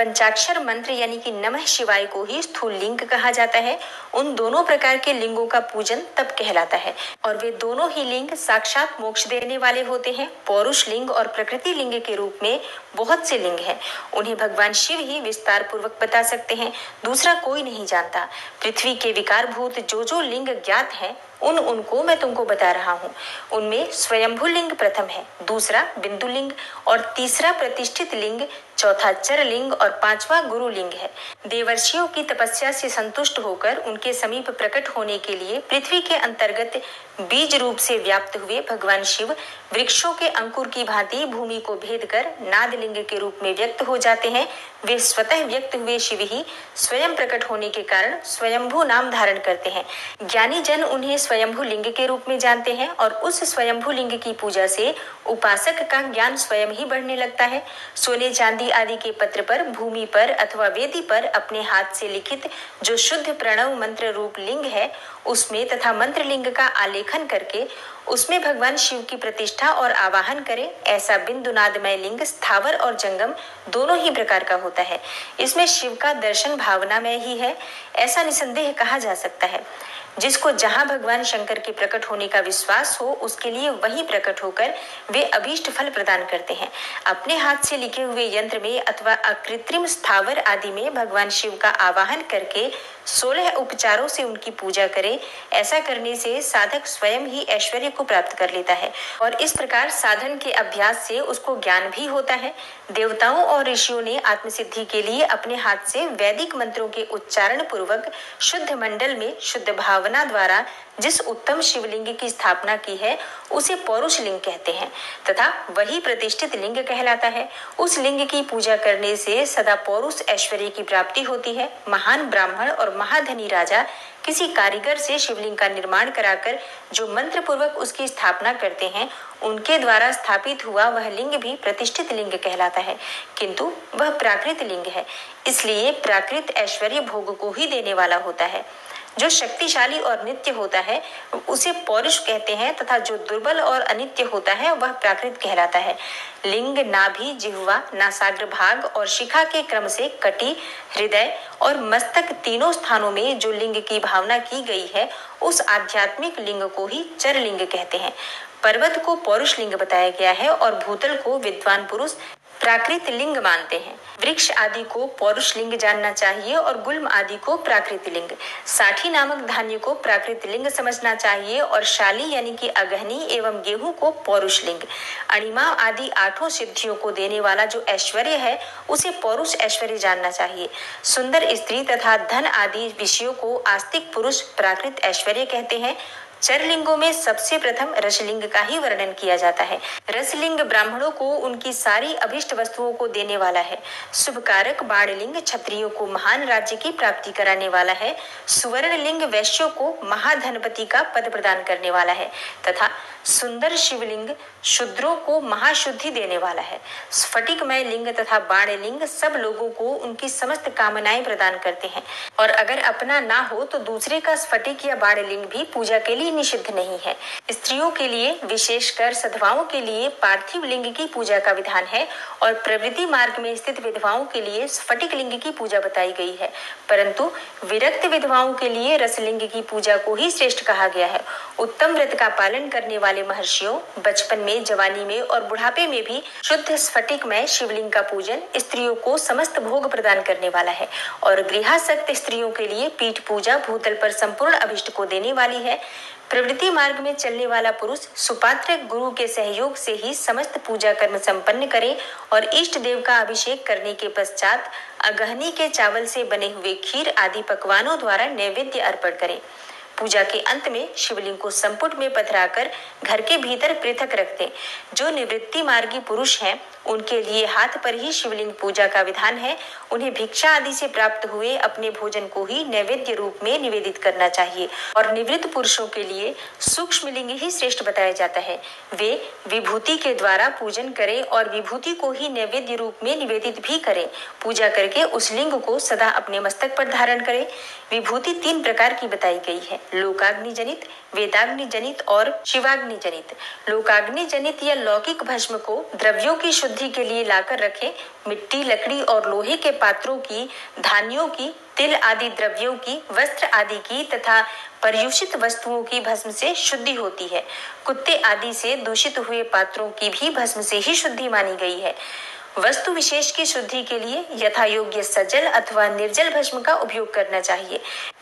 पंचाक्षर मंत्र यानी कि नमः शिवाय को ही स्थूल लिंग कहा जाता है। उन दोनों प्रकार के लिंगों का पूजन तब कहलाता है और वे दोनों ही लिंग साक्षात मोक्ष देने वाले होते हैं। पौरुष लिंग और प्रकृति लिंग के रूप में बहुत से लिंग हैं, उन्हें भगवान शिव ही विस्तार पूर्वक बता सकते हैं, दूसरा कोई नहीं जानता। पृथ्वी के विकारभूत जो लिंग ज्ञात हैं उनको मैं तुमको बता रहा हूँ। उनमें स्वयंभू लिंग प्रथम है, दूसरा बिंदु लिंग और तीसरा प्रतिष्ठित लिंग, चौथा चर लिंग और पांचवा गुरु लिंग है। देवर्षियों की तपस्या से संतुष्ट होकर उनके समीप प्रकट होने के लिए पृथ्वी के अंतर्गत बीज रूप से व्याप्त हुए भगवान शिव वृक्षों के अंकुर की भांति भूमि को भेद कर नाद लिंग के रूप में व्यक्त हो जाते हैं। वे स्वतः व्यक्त हुए शिव ही स्वयं प्रकट होने के कारण स्वयंभू नाम धारण करते हैं। ज्ञानी जन उन्हें स्वयंभू लिंग के रूप में जानते हैं और उस स्वयंभू लिंग की पूजा से उपासक का ज्ञान स्वयं ही बढ़ने लगता है। सोने चांदी आदि के पत्र पर, भूमि पर अथवा वेदी पर अपने हाथ से लिखित जो शुद्ध प्रणव मंत्र रूप लिंग है उसमें तथा मंत्र लिंग का आलेखन करके उसमें भगवान शिव की प्रतिष्ठा और आवाहन करें। ऐसा बिंदुनादमय लिंग स्थावर और जंगम दोनों ही प्रकार का होता है। इसमें शिव का दर्शन भावनामय ही है, ऐसा निसंदेह कहा जा सकता है। जिसको जहां भगवान शंकर के प्रकट होने का विश्वास हो उसके लिए वहीं प्रकट होकर वे अभीष्ट फल प्रदान करते हैं। अपने हाथ से लिखे हुए यंत्र में अथवा अकृत्रिम स्थावर आदि में भगवान शिव का आवाहन करके 16 उपचारों से उनकी पूजा करें। ऐसा करने से साधक स्वयं ही ऐश्वर्य को प्राप्त कर लेता है और इस प्रकार साधन के अभ्यास से उसको ज्ञान भी होता है। देवताओं और ऋषियों ने आत्मसिद्धि के लिए अपने हाथ से वैदिक मंत्रों के उच्चारण पूर्वक शुद्ध मंडल में शुद्ध भावना द्वारा जिस उत्तम शिवलिंग की स्थापना की है उसे पौरुष लिंग कहते हैं तथा वही प्रतिष्ठित लिंग कहलाता है। उस लिंग की पूजा करने से सदा पौरुष ऐश्वर्य की प्राप्ति होती है। महान ब्राह्मण और महाधनी राजा किसी कारीगर से शिवलिंग का निर्माण कराकर जो मंत्र पूर्वक उसकी स्थापना करते हैं उनके द्वारा स्थापित हुआ वह लिंग भी प्रतिष्ठित लिंग कहलाता है, किंतु वह प्राकृत लिंग है, इसलिए प्राकृत ऐश्वर्य भोग को ही देने वाला होता है। जो शक्तिशाली और नित्य होता है उसे पौरुष कहते हैं तथा जो दुर्बल और अनित्य होता है वह प्राकृत कहलाता है। लिंग, नाभि, जिह्वा, नासाग्र भाग और शिखा के क्रम से कटी, हृदय और मस्तक तीनों स्थानों में जो लिंग की भावना की गई है उस आध्यात्मिक लिंग को ही चर लिंग कहते हैं। पर्वत को पौरुष लिंग बताया गया है और भूतल को विद्वान पुरुष प्राकृत लिंग मानते हैं। वृक्ष आदि को पौरुष लिंग जानना चाहिए और गुल्म आदि को प्राकृत लिंग, साठी नामक धान्य को प्राकृत लिंग समझना चाहिए और शाली यानी कि अगहनी एवं गेहूं को पौरुष लिंग। अणिमा आदि 8 सिद्धियों को देने वाला जो ऐश्वर्य है उसे पौरुष ऐश्वर्य जानना चाहिए। सुंदर स्त्री तथा धन आदि विषयों को आस्तिक पुरुष प्राकृत ऐश्वर्य कहते हैं। चरलिंगों में सबसे प्रथम रसलिंग का ही वर्णन किया जाता है। रसलिंग ब्राह्मणों को उनकी सारी अभिष्ट वस्तुओं को देने वाला है। शुभकारक बाणलिंग क्षत्रियों को महान राज्य की प्राप्ति कराने वाला है। सुवर्णलिंग वैश्यों को महाधनपति का पद प्रदान करने वाला है तथा सुंदर शिवलिंग शूद्रों को महाशुद्धि देने वाला है। स्फटिकमय लिंग तथा बाणलिंग सब लोगों को उनकी समस्त कामनाएं प्रदान करते हैं और अगर अपना ना हो तो दूसरे का स्फटिक या बाणलिंग भी पूजा के लिए निषिद्ध नहीं है। स्त्रियों के लिए विशेषकर सधवाओं के लिए पार्थिव लिंग की पूजा का विधान है और प्रवृत्ति मार्ग में स्थित विधवाओं के लिए स्फटिक लिंग की पूजा बताई गई है, परंतु विरक्त विधवाओं के लिए रसलिंग की पूजा को ही श्रेष्ठ कहा गया है। उत्तम व्रत का पालन करने वाले महर्षियों बचपन में, जवानी में और बुढ़ापे में भी शुद्ध स्फटिकमय शिवलिंग का पूजन स्त्रियों को समस्त भोग प्रदान करने वाला है और गृहासक्त स्त्रियों के लिए पीठ पूजा भूतल पर संपूर्ण अभिष्ट को देने वाली है। प्रवृत्ति मार्ग में चलने वाला पुरुष सुपात्र गुरु के सहयोग से ही समस्त पूजा कर्म संपन्न करे और इष्ट देव का अभिषेक करने के पश्चात अगहनी के चावल से बने हुए खीर आदि पकवानों द्वारा नैवेद्य अर्पण करे। पूजा के अंत में शिवलिंग को संपुट में पधराकर घर के भीतर पृथक रखते। जो निवृत्ति मार्गी पुरुष हैं उनके लिए हाथ पर ही शिवलिंग पूजा का विधान है। उन्हें भिक्षा आदि से प्राप्त हुए अपने भोजन को ही नैवेद्य रूप में निवेदित करना चाहिए और निवृत्त पुरुषों के लिए सूक्ष्म लिंग ही श्रेष्ठ बताया जाता है। वे विभूति के द्वारा पूजन करें और विभूति को ही नैवेद्य रूप में निवेदित भी करें। पूजा करके उस लिंग को सदा अपने मस्तक पर धारण करें। विभूति 3 प्रकार की बताई गई है। लोकाग्नि जनित, वेदाग्नि जनित और शिवाग्नि जनित। लोकाग्नि जनित या लौकिक भस्म को द्रव्यों की शुद्धि के लिए लाकर रखे मिट्टी, लकड़ी और लोहे के पात्रों की, धान्यों की, तिल आदि द्रव्यों की, वस्त्र आदि की तथा पर्युषित वस्तुओं की भस्म से शुद्धि होती है। कुत्ते आदि से दूषित हुए पात्रों की भी भस्म से ही शुद्धि मानी गई है। वस्तु विशेष की शुद्धि के लिए यथा योग्य सजल अथवा निर्जल भस्म का उपयोग करना चाहिए।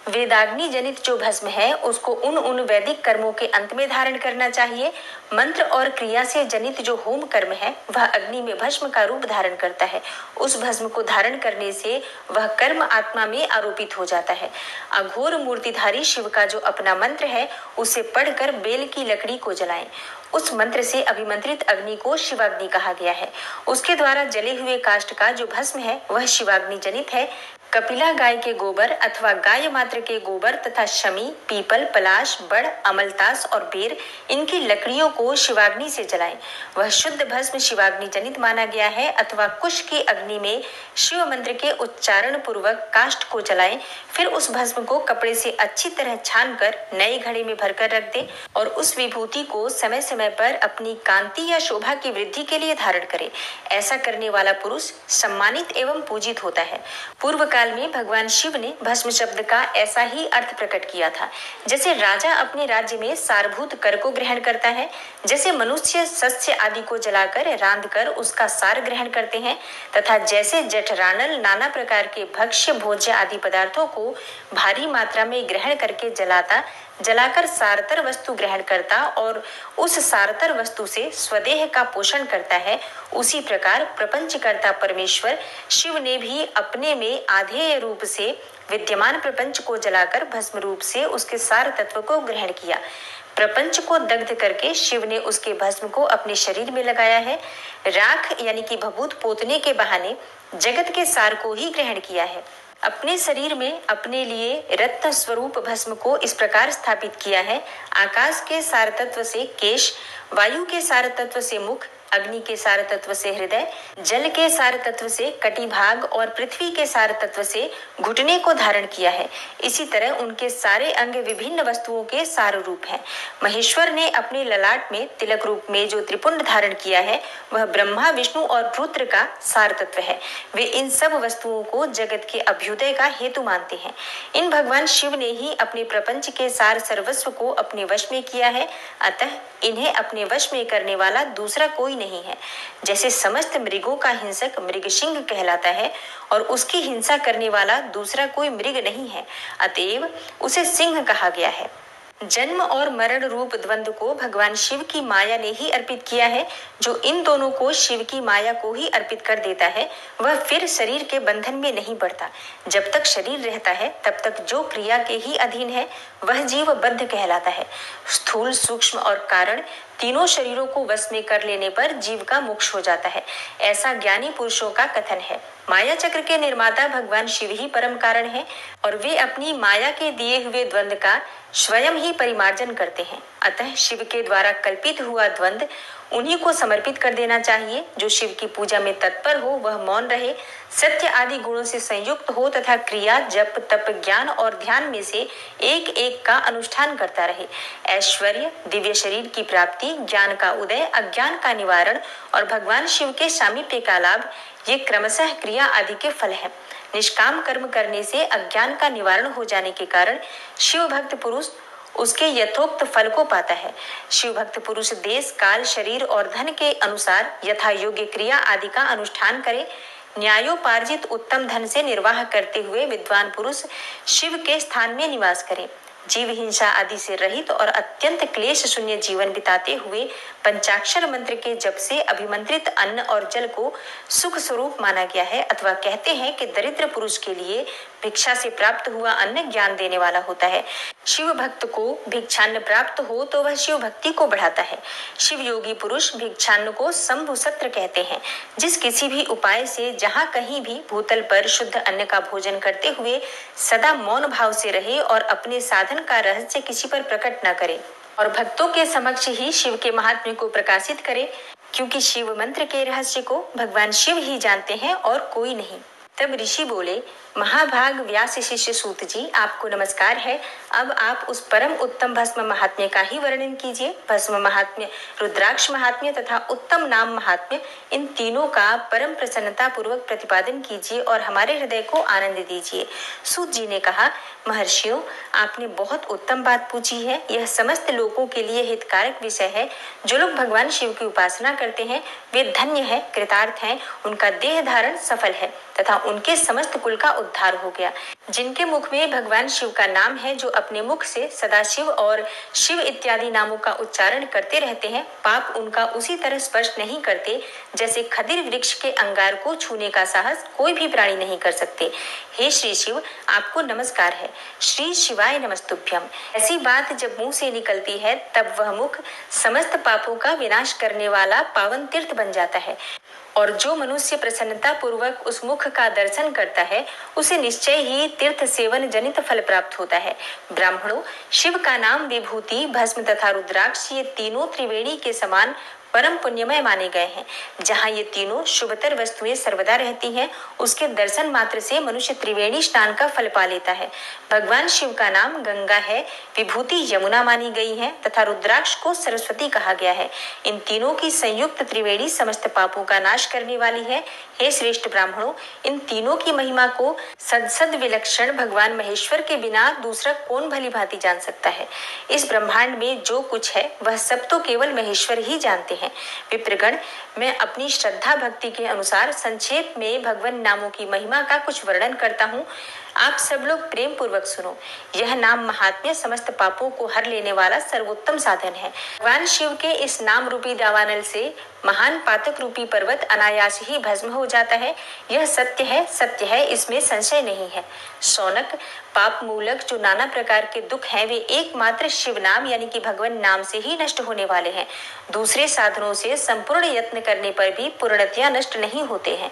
वेदाग्नि जनित जो भस्म है उसको उन वैदिक कर्मों के अंत में धारण करना चाहिए। मंत्र और क्रिया से जनित जो होम कर्म है वह अग्नि में भस्म का रूप धारण करता है। उस भस्म को धारण करने से वह कर्म आत्मा में आरोपित हो जाता है। अघोर मूर्तिधारी शिव का जो अपना मंत्र है उसे पढ़कर बेल की लकड़ी को जलाएं। उस मंत्र से अभिमंत्रित अग्नि को शिवाग्नि कहा गया है। उसके द्वारा जले हुए काष्ठ का जो भस्म है वह शिवाग्नि जनित है। कपिला गाय के गोबर अथवा गाय मात्र के गोबर तथा शमी, पीपल, पलाश, बड़, अमलतास और बेर इनकी लकड़ियों को शिवाग्नि से जलाएं। वह शुद्ध भस्म शिवाग्नि जनित माना गया है। अथवा कुश की अग्नि में शिव मंत्र के उच्चारण पूर्वक काष्ठ को जलाएं। फिर उस भस्म को कपड़े से अच्छी तरह छानकर नए घड़े में भरकर रख दें और उस विभूति को समय समय पर अपनी कांति या शोभा की वृद्धि के लिए धारण करे। ऐसा करने वाला पुरुष सम्मानित एवं पूजित होता है। पूर्व काल में भगवान शिव ने भस्म शब्द का ऐसा ही अर्थ प्रकट किया था। जैसे राजा अपने राज्य में सारभूत कर को ग्रहण करता है, जैसे मनुष्य सस्य आदि को जलाकर रांध कर उसका सार ग्रहण करते हैं, तथा जैसे जठरानल नाना प्रकार के भक्ष्य भोज्य आदि पदार्थों को भारी मात्रा में ग्रहण करके जलाकर सारतर वस्तु ग्रहण करता और उस सारतर वस्तु से स्वदेह का पोषण करता है, उसी प्रकार प्रपंचकर्ता परमेश्वर शिव ने भी अपने में आधेय रूप से विद्यमान प्रपंच को जलाकर भस्म रूप से उसके सार तत्व को ग्रहण किया। प्रपंच को दग्ध करके शिव ने उसके भस्म को अपने शरीर में लगाया है। राख यानी कि भभूत पोतने के बहाने जगत के सार को ही ग्रहण किया है। अपने शरीर में अपने लिए रत्न स्वरूप भस्म को इस प्रकार स्थापित किया है। आकाश के सार तत्व से केश, वायु के सार तत्व से मुख, अग्नि के सार तत्व से हृदय, जल के सार तत्व से कटिभाग और पृथ्वी के सार तत्व से घुटने को धारण किया है। इसी तरह उनके सारे अंग विभिन्न वस्तुओं के सार रूप हैं। महेश्वर ने अपने ललाट में तिलक रूप में जो त्रिपुंड धारण किया है वह ब्रह्मा, विष्णु और रुद्र का सार तत्व है। वे इन सब वस्तुओं को जगत के अभ्युदय का हेतु मानते हैं। इन भगवान शिव ने ही अपने प्रपंच के सार सर्वस्व को अपने वश में किया है। अतः इन्हें अपने वश में करने वाला दूसरा कोई नहीं है। जैसे समस्त मृगों का हिंसक मृगसिंह कहलाता है और उसकी हिंसा करने वाला दूसरा कोई मृग नहीं है, अतएव उसे सिंह कहा गया है। जन्म और मरण रूप द्वंद्व को भगवान शिव की माया ने ही अर्पित किया है। जो इन दोनों को शिव की माया को ही अर्पित कर देता है वह फिर शरीर के बंधन में नहीं पड़ता। जब तक शरीर रहता है तब तक जो क्रिया के ही अधीन है वह जीव बद्ध कहलाता है। स्थूल, सूक्ष्म और कारण तीनों शरीरों को वश में कर लेने पर जीव का मोक्ष हो जाता है, ऐसा ज्ञानी पुरुषों का कथन है। माया चक्र के निर्माता भगवान शिव ही परम कारण है और वे अपनी माया के दिए हुए द्वंद्व का स्वयं ही परिमार्जन करते हैं। अतः शिव के द्वारा कल्पित हुआ द्वंद्व उन्हीं को समर्पित कर देना चाहिए। जो शिव की पूजा में तत्पर हो वह मौन रहे, सत्य आदि गुणों से संयुक्त हो तथा क्रिया, जप, तप, ज्ञान और ध्यान में से एक एक का अनुष्ठान करता रहे। ऐश्वर्य, दिव्य शरीर की प्राप्ति, ज्ञान का उदय, अज्ञान का निवारण और भगवान शिव के सामीप्य का लाभ, ये क्रमशः क्रिया आदि के फल है। निष्काम कर्म करने से अज्ञान का निवारण हो जाने के कारण शिव भक्त पुरुष उसके यथोक्त फल को पाता है। शिव भक्त पुरुष देश, काल, शरीर और धन के अनुसार यथा योग्य क्रिया आदि का अनुष्ठान करे। न्यायोपार्जित उत्तम धन से निर्वाह करते हुए विद्वान पुरुष शिव के स्थान में निवास करे। जीव हिंसा आदि से रहित और अत्यंत क्लेश शून्य जीवन बिताते हुए पंचाक्षर मंत्र के जप से अभिमंत्रित अन्न और जल को सुख स्वरूप माना गया है। अथवा कहते हैं कि दरिद्र पुरुष के लिए भिक्षा से प्राप्त हुआ अन्न ज्ञान देने वाला होता है। शिव भक्त को भिक्षान्न प्राप्त हो तो वह शिव भक्ति को बढ़ाता है। शिव योगी पुरुष भिक्षान्न को शंभु सत्र कहते हैं। जिस किसी भी उपाय से जहाँ कहीं भी भूतल पर शुद्ध अन्न का भोजन करते हुए सदा मौन भाव से रहे और अपने साधन का रहस्य किसी पर प्रकट न करे और भक्तों के समक्ष ही शिव के महात्म्य को प्रकाशित करे, क्योंकि शिव मंत्र के रहस्य को भगवान शिव ही जानते हैं और कोई नहीं। तब ऋषि बोले, महाभाग व्यास शिष्य सूत जी, आपको नमस्कार है। अब आप उस परम उत्तम भस्म महात्म्य का ही वर्णन कीजिए। भस्म महात्म्य, रुद्राक्ष महात्म्य तथा उत्तम नाम महात्म्य, इन तीनों का परम प्रसन्नता पूर्वक प्रतिपादन कीजिए और हमारे हृदय को आनंद दीजिए। सूत जी ने कहा, महर्षियों, आपने बहुत उत्तम बात पूछी है। यह समस्त लोगों के लिए हितकारक विषय है। जो लोग भगवान शिव की उपासना करते हैं वे धन्य है, कृतार्थ हैं, उनका देह धारण सफल है तथा उनके समस्त कुल का उद्धार हो गया। जिनके मुख में भगवान शिव का नाम है, जो अपने मुख से सदा शिव और शिव इत्यादि नामों का उच्चारण करते रहते हैं, पाप उनका उसी तरह स्पर्श नहीं करते जैसे खदिर वृक्ष के अंगार को छूने का साहस कोई भी प्राणी नहीं कर सकते। हे श्री शिव, आपको नमस्कार है। श्री शिवाय नमस्तुभ्यम। ऐसी बात जब मुंह से निकलती है तब वह मुख समस्त पापों का विनाश करने वाला पावन तीर्थ बन जाता है और जो मनुष्य प्रसन्नता पूर्वक उस मुख का दर्शन करता है उसे निश्चय ही तीर्थ सेवन जनित फल प्राप्त होता है। ब्राह्मणों, शिव का नाम, विभूति, भस्म तथा रुद्राक्ष, ये तीनों त्रिवेणी के समान परम पुण्यमय माने गए हैं। जहाँ ये तीनों शुभतर वस्तुएं सर्वदा रहती हैं, उसके दर्शन मात्र से मनुष्य त्रिवेणी स्नान का फल पा लेता है। भगवान शिव का नाम गंगा है, विभूति यमुना मानी गई है तथा रुद्राक्ष को सरस्वती कहा गया है। इन तीनों की संयुक्त त्रिवेणी समस्त पापों का नाश करने वाली है। हे श्रेष्ठ ब्राह्मणों, इन तीनों की महिमा को सद विलक्षण भगवान महेश्वर के बिना दूसरा कौन भली भांति जान सकता है। इस ब्रह्मांड में जो कुछ है वह सब तो केवल महेश्वर ही जानते हैं। विप्रगण, मैं अपनी श्रद्धा भक्ति के अनुसार संक्षेप में भगवान नामों की महिमा का कुछ वर्णन करता हूँ। आप सब लोग प्रेम पूर्वक सुनो। यह नाम महात्म्य समस्त पापों को हर लेने वाला सर्वोत्तम साधन है। भगवान शिव के इस नाम रूपी दावानल से महान पातक रूपी पर्वत अनायास ही भस्म हो जाता है। यह सत्य है, इसमें संशय नहीं है। शौनक, पाप मूलक जो नाना प्रकार के दुख हैं वे एकमात्र शिव नाम यानी कि भगवान नाम से ही नष्ट होने वाले हैं। दूसरे साधनों से संपूर्ण यत्न करने पर भी पूर्णतया नष्ट नहीं होते हैं।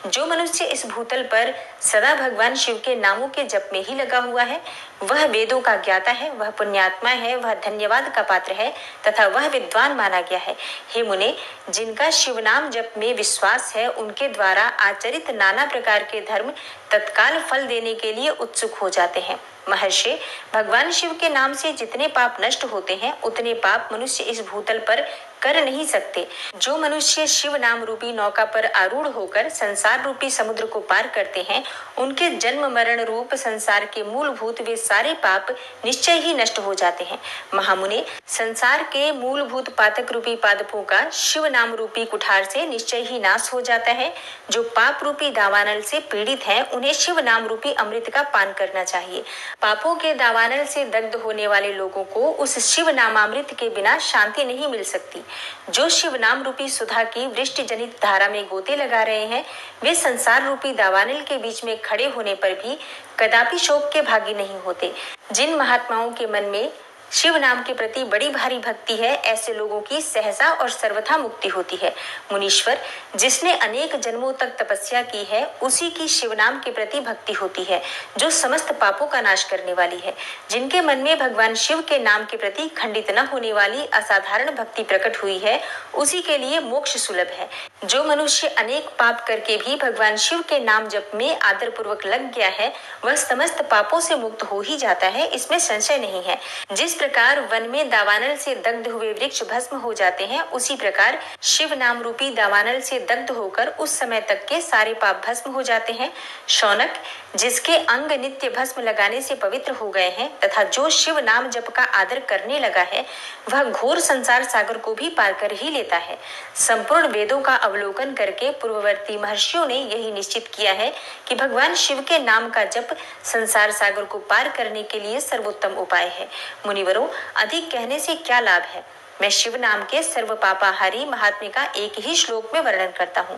जो मनुष्य इस भूतल पर सदा भगवान शिव के नामों के जप में ही लगा हुआ है वह वेदों का ज्ञाता है, वह पुण्यात्मा है, वह धन्यवाद का पात्र है तथा वह विद्वान माना गया है। हे मुने, जिनका शिव नाम जप में विश्वास है उनके द्वारा आचरित नाना प्रकार के धर्म तत्काल फल देने के लिए उत्सुक हो जाते हैं। महर्षि, भगवान शिव के नाम से जितने पाप नष्ट होते हैं उतने पाप मनुष्य इस भूतल पर कर नहीं सकते। जो मनुष्य शिव नाम रूपी नौका पर आरूढ़ होकर संसार रूपी समुद्र को पार करते हैं उनके जन्म मरण रूप संसार के मूलभूत वे सारे पाप निश्चय ही नष्ट हो जाते हैं। महामुने, संसार के मूलभूत पातक रूपी पादपों का शिव नाम रूपी कुठार से निश्चय ही नाश हो जाता है। जो पाप रूपी दावानल से पीड़ित हैं उन्हें शिव नाम रूपी अमृत का पान करना चाहिए। पापों के दावानल से दग्ध होने वाले लोगों को उस शिव नामामृत के बिना शांति नहीं मिल सकती। जो शिव नाम रूपी सुधा की वृष्टि जनित धारा में गोते लगा रहे हैं वे संसार रूपी दावानल के बीच में खड़े होने पर भी कदापि शोक के भागी नहीं होते। जिन महात्माओं के मन में शिव नाम के प्रति बड़ी भारी भक्ति है ऐसे लोगों की सहसा और सर्वथा मुक्ति होती है। मुनीश्वर, जिसने अनेक जन्मों तक तपस्या की है उसी की शिव नाम के प्रति भक्ति होती है जो समस्त पापों का नाश करने वाली है। जिनके मन में भगवान शिव के नाम के प्रति खंडित न होने वाली असाधारण भक्ति प्रकट हुई है उसी के लिए मोक्ष सुलभ है। जो मनुष्य अनेक पाप करके भी भगवान शिव के नाम जप में आदर पूर्वक लग गया है वह समस्त पापों से मुक्त हो ही जाता है, इसमें संशय नहीं है। जिस प्रकार वन में दावानल से दग्ध हुए वृक्ष भस्म हो जाते हैं उसी प्रकार शिव नाम रूपी दावानल से दग्ध होकर उस समय तक के सारे पाप भस्म हो जाते हैं। शौनक, जिसके अंग नित्य भस्म लगाने से पवित्र हो गए हैं तथा जो शिव नाम जप का आदर करने लगा है वह घोर संसार सागर को भी पार कर ही लेता है। संपूर्ण वेदों का अवलोकन करके पूर्ववर्ती महर्षियों ने यही निश्चित किया है कि भगवान शिव के नाम का जप संसार सागर को पार करने के लिए सर्वोत्तम उपाय है। मुनिवरों, अधिक कहने से क्या लाभ है। मैं शिव नाम के सर्व पापाहारी महात्म्य का एक ही श्लोक में वर्णन करता हूँ।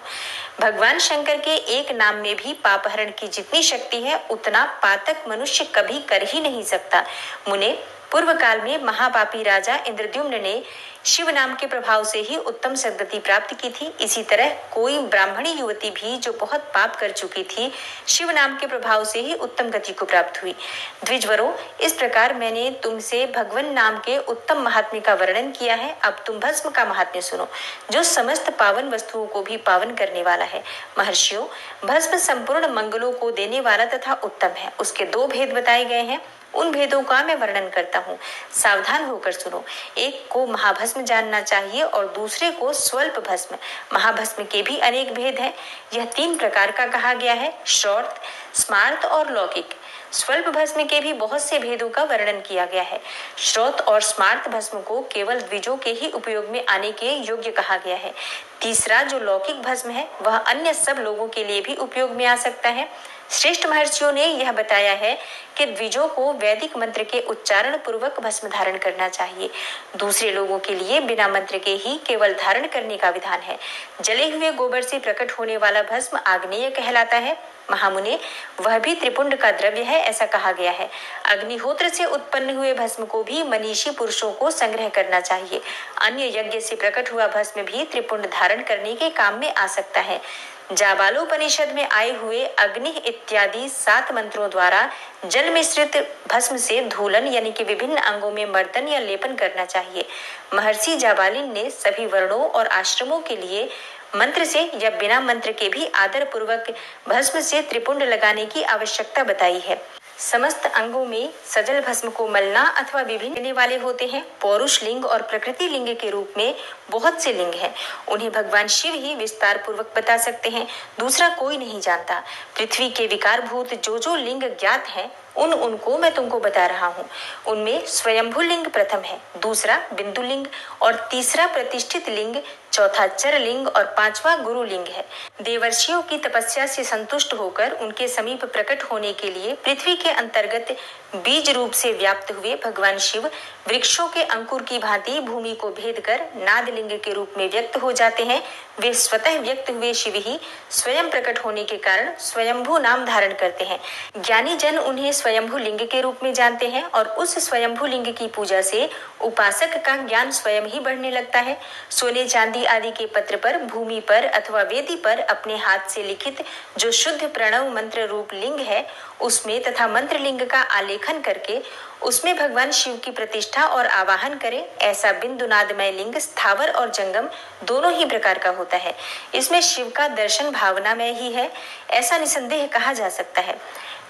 भगवान शंकर के एक नाम में भी पापहरण की जितनी शक्ति है उतना पातक मनुष्य कभी कर ही नहीं सकता। मुने, पूर्व काल में महापापी राजा इंद्रद्युम्न ने शिव नाम के प्रभाव से ही उत्तम सद्गति प्राप्त की थी। इसी तरह कोई ब्राह्मणी युवती भी जो बहुत पाप कर चुकी थी, शिव नाम के प्रभाव से ही उत्तम गति को प्राप्त हुई। द्विजवरों, इस प्रकार मैंने तुमसे भगवान नाम के उत्तम महात्म्य का वर्णन किया है। अब तुम भस्म का महात्म्य सुनो, जो समस्त पावन वस्तुओं को भी पावन करने वाला है। महर्षियों, भस्म संपूर्ण मंगलों को देने वाला तथा उत्तम है। उसके 2 भेद बताए गए हैं, उन भेदों का मैं वर्णन करता हूँ, सावधान होकर सुनो। एक को महाभस्म जानना चाहिए और दूसरे को स्वल्प भस्म। महाभस्म के भी अनेक भेद हैं। यह 3 प्रकार का कहा गया है, श्रौत, स्मार्त और लौकिक। स्वल्प भस्म के भी बहुत से भेदों का वर्णन किया गया है। श्रौत और स्मार्त भस्म को केवल द्विजों के ही उपयोग में आने के योग्य कहा गया है। तीसरा जो लौकिक भस्म है, वह अन्य सब लोगों के लिए भी उपयोग में आ सकता है। श्रेष्ठ महर्षियों ने यह बताया है कि द्विजों को वैदिक मंत्र के उच्चारण पूर्वक भस्म धारण करना चाहिए। दूसरे लोगों के लिए बिना मंत्र के ही केवल धारण करने का विधान है। जले हुए गोबर से प्रकट होने वाला भस्म आग्नेय कहलाता है। महामुने, वह भी त्रिपुंड का द्रव्य है, ऐसा कहा गया है। अग्निहोत्र से उत्पन्न हुए भस्म को भी मनीषी पुरुषों को संग्रह करना चाहिए। अन्य यज्ञ से प्रकट हुआ भस्म भी त्रिपुंड धारण करने के काम में आ सकता है। जाबालोपनिषद में आए हुए अग्नि इत्यादि 7 मंत्रों द्वारा जल मिश्रित भस्म से धूलन यानी कि विभिन्न अंगों में मर्दन या लेपन करना चाहिए। महर्षि जाबालिन ने सभी वर्णों और आश्रमों के लिए मंत्र से या बिना मंत्र के भी आदर पूर्वक भस्म से त्रिपुंड लगाने की आवश्यकता बताई है। समस्त अंगों में सजल भस्म को मलना अथवा विभिन्न देने वाले होते हैं। पौरुष लिंग और प्रकृति लिंग के रूप में बहुत से लिंग हैं। उन्हें भगवान शिव ही विस्तार पूर्वक बता सकते हैं, दूसरा कोई नहीं जानता। पृथ्वी के विकारभूत जो लिंग ज्ञात हैं, उनको मैं तुमको बता रहा हूँ। उनमें स्वयंभू लिंग प्रथम है, दूसरा बिंदु लिंग और तीसरा प्रतिष्ठित लिंग, चौथा चर लिंग और 5वां गुरु लिंग है। देवर्षियों की तपस्या से संतुष्ट होकर उनके समीप प्रकट होने के लिए पृथ्वी के अंतर्गत बीज रूप से व्याप्त हुए भगवान शिव वृक्षों के अंकुर की भांति भूमि को भेद कर नाद लिंग के रूप में व्यक्त हो जाते हैं। वे स्वतः व्यक्त हुए शिव ही स्वयं प्रकट होने के कारण स्वयंभू नाम धारण करते हैं। ज्ञानी जन उन्हें स्वयंभू लिंग के रूप में जानते हैं और उस स्वयंभू लिंग की पूजा से उपासक का ज्ञान स्वयं ही बढ़ने लगता है। सोने चांदी आदि के पत्र पर, भूमि पर अथवा वेदी पर अपने हाथ से लिखित जो शुद्ध प्रणव मंत्र रूप लिंग है, उसमें तथा मंत्र लिंग का आलेखन करके उसमें भगवान शिव की प्रतिष्ठा और आवाहन करें। ऐसा बिंदुनादमय लिंग स्थावर और जंगम दोनों ही प्रकार का होता है। इसमें शिव का दर्शन भावनामय ही है, ऐसा निसंदेह कहा जा सकता है।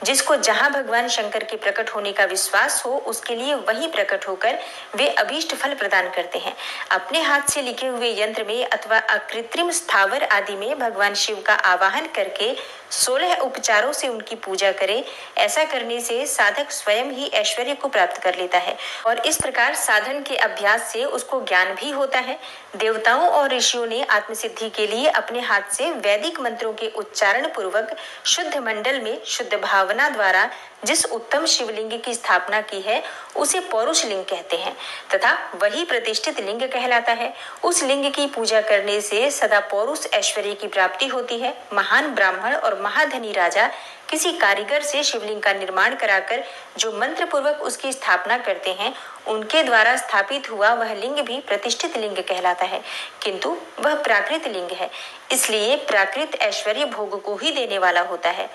जिसको जहां भगवान शंकर के प्रकट होने का विश्वास हो, उसके लिए वहीं प्रकट होकर वे अभीष्ट फल प्रदान करते हैं। अपने हाथ से लिखे हुए यंत्र में अथवा अकृत्रिम स्थावर आदि में भगवान शिव का आवाहन करके 16 उपचारों से उनकी पूजा करें। ऐसा करने से साधक स्वयं ही ऐश्वर्य को प्राप्त कर लेता है और इस प्रकार साधन के अभ्यास से उसको ज्ञान भी होता है। देवताओं और ऋषियों ने आत्मसिद्धि के लिए अपने हाथ से वैदिक मंत्रों के उच्चारण पूर्वक शुद्ध मंडल में शुद्ध भावना द्वारा जिस उत्तम शिवलिंग की स्थापना की है, उसे पौरुष लिंग कहते हैं तथा वही प्रतिष्ठित लिंग कहलाता है। उस लिंग की पूजा करने से सदा पौरुष ऐश्वर्य की प्राप्ति होती है। महान ब्राह्मण और महाधनी राजा किसी कारीगर से शिवलिंग का निर्माण कराकर जो मंत्र पूर्वक उसकी स्थापना करते हैं, उनके द्वारा स्थापित हुआ वह लिंग भी प्रतिष्ठित लिंग कहलाता है, किंतु वह प्राकृत लिंग है, इसलिए प्राकृत ऐश्वर्य भोग को ही देने वाला होता है।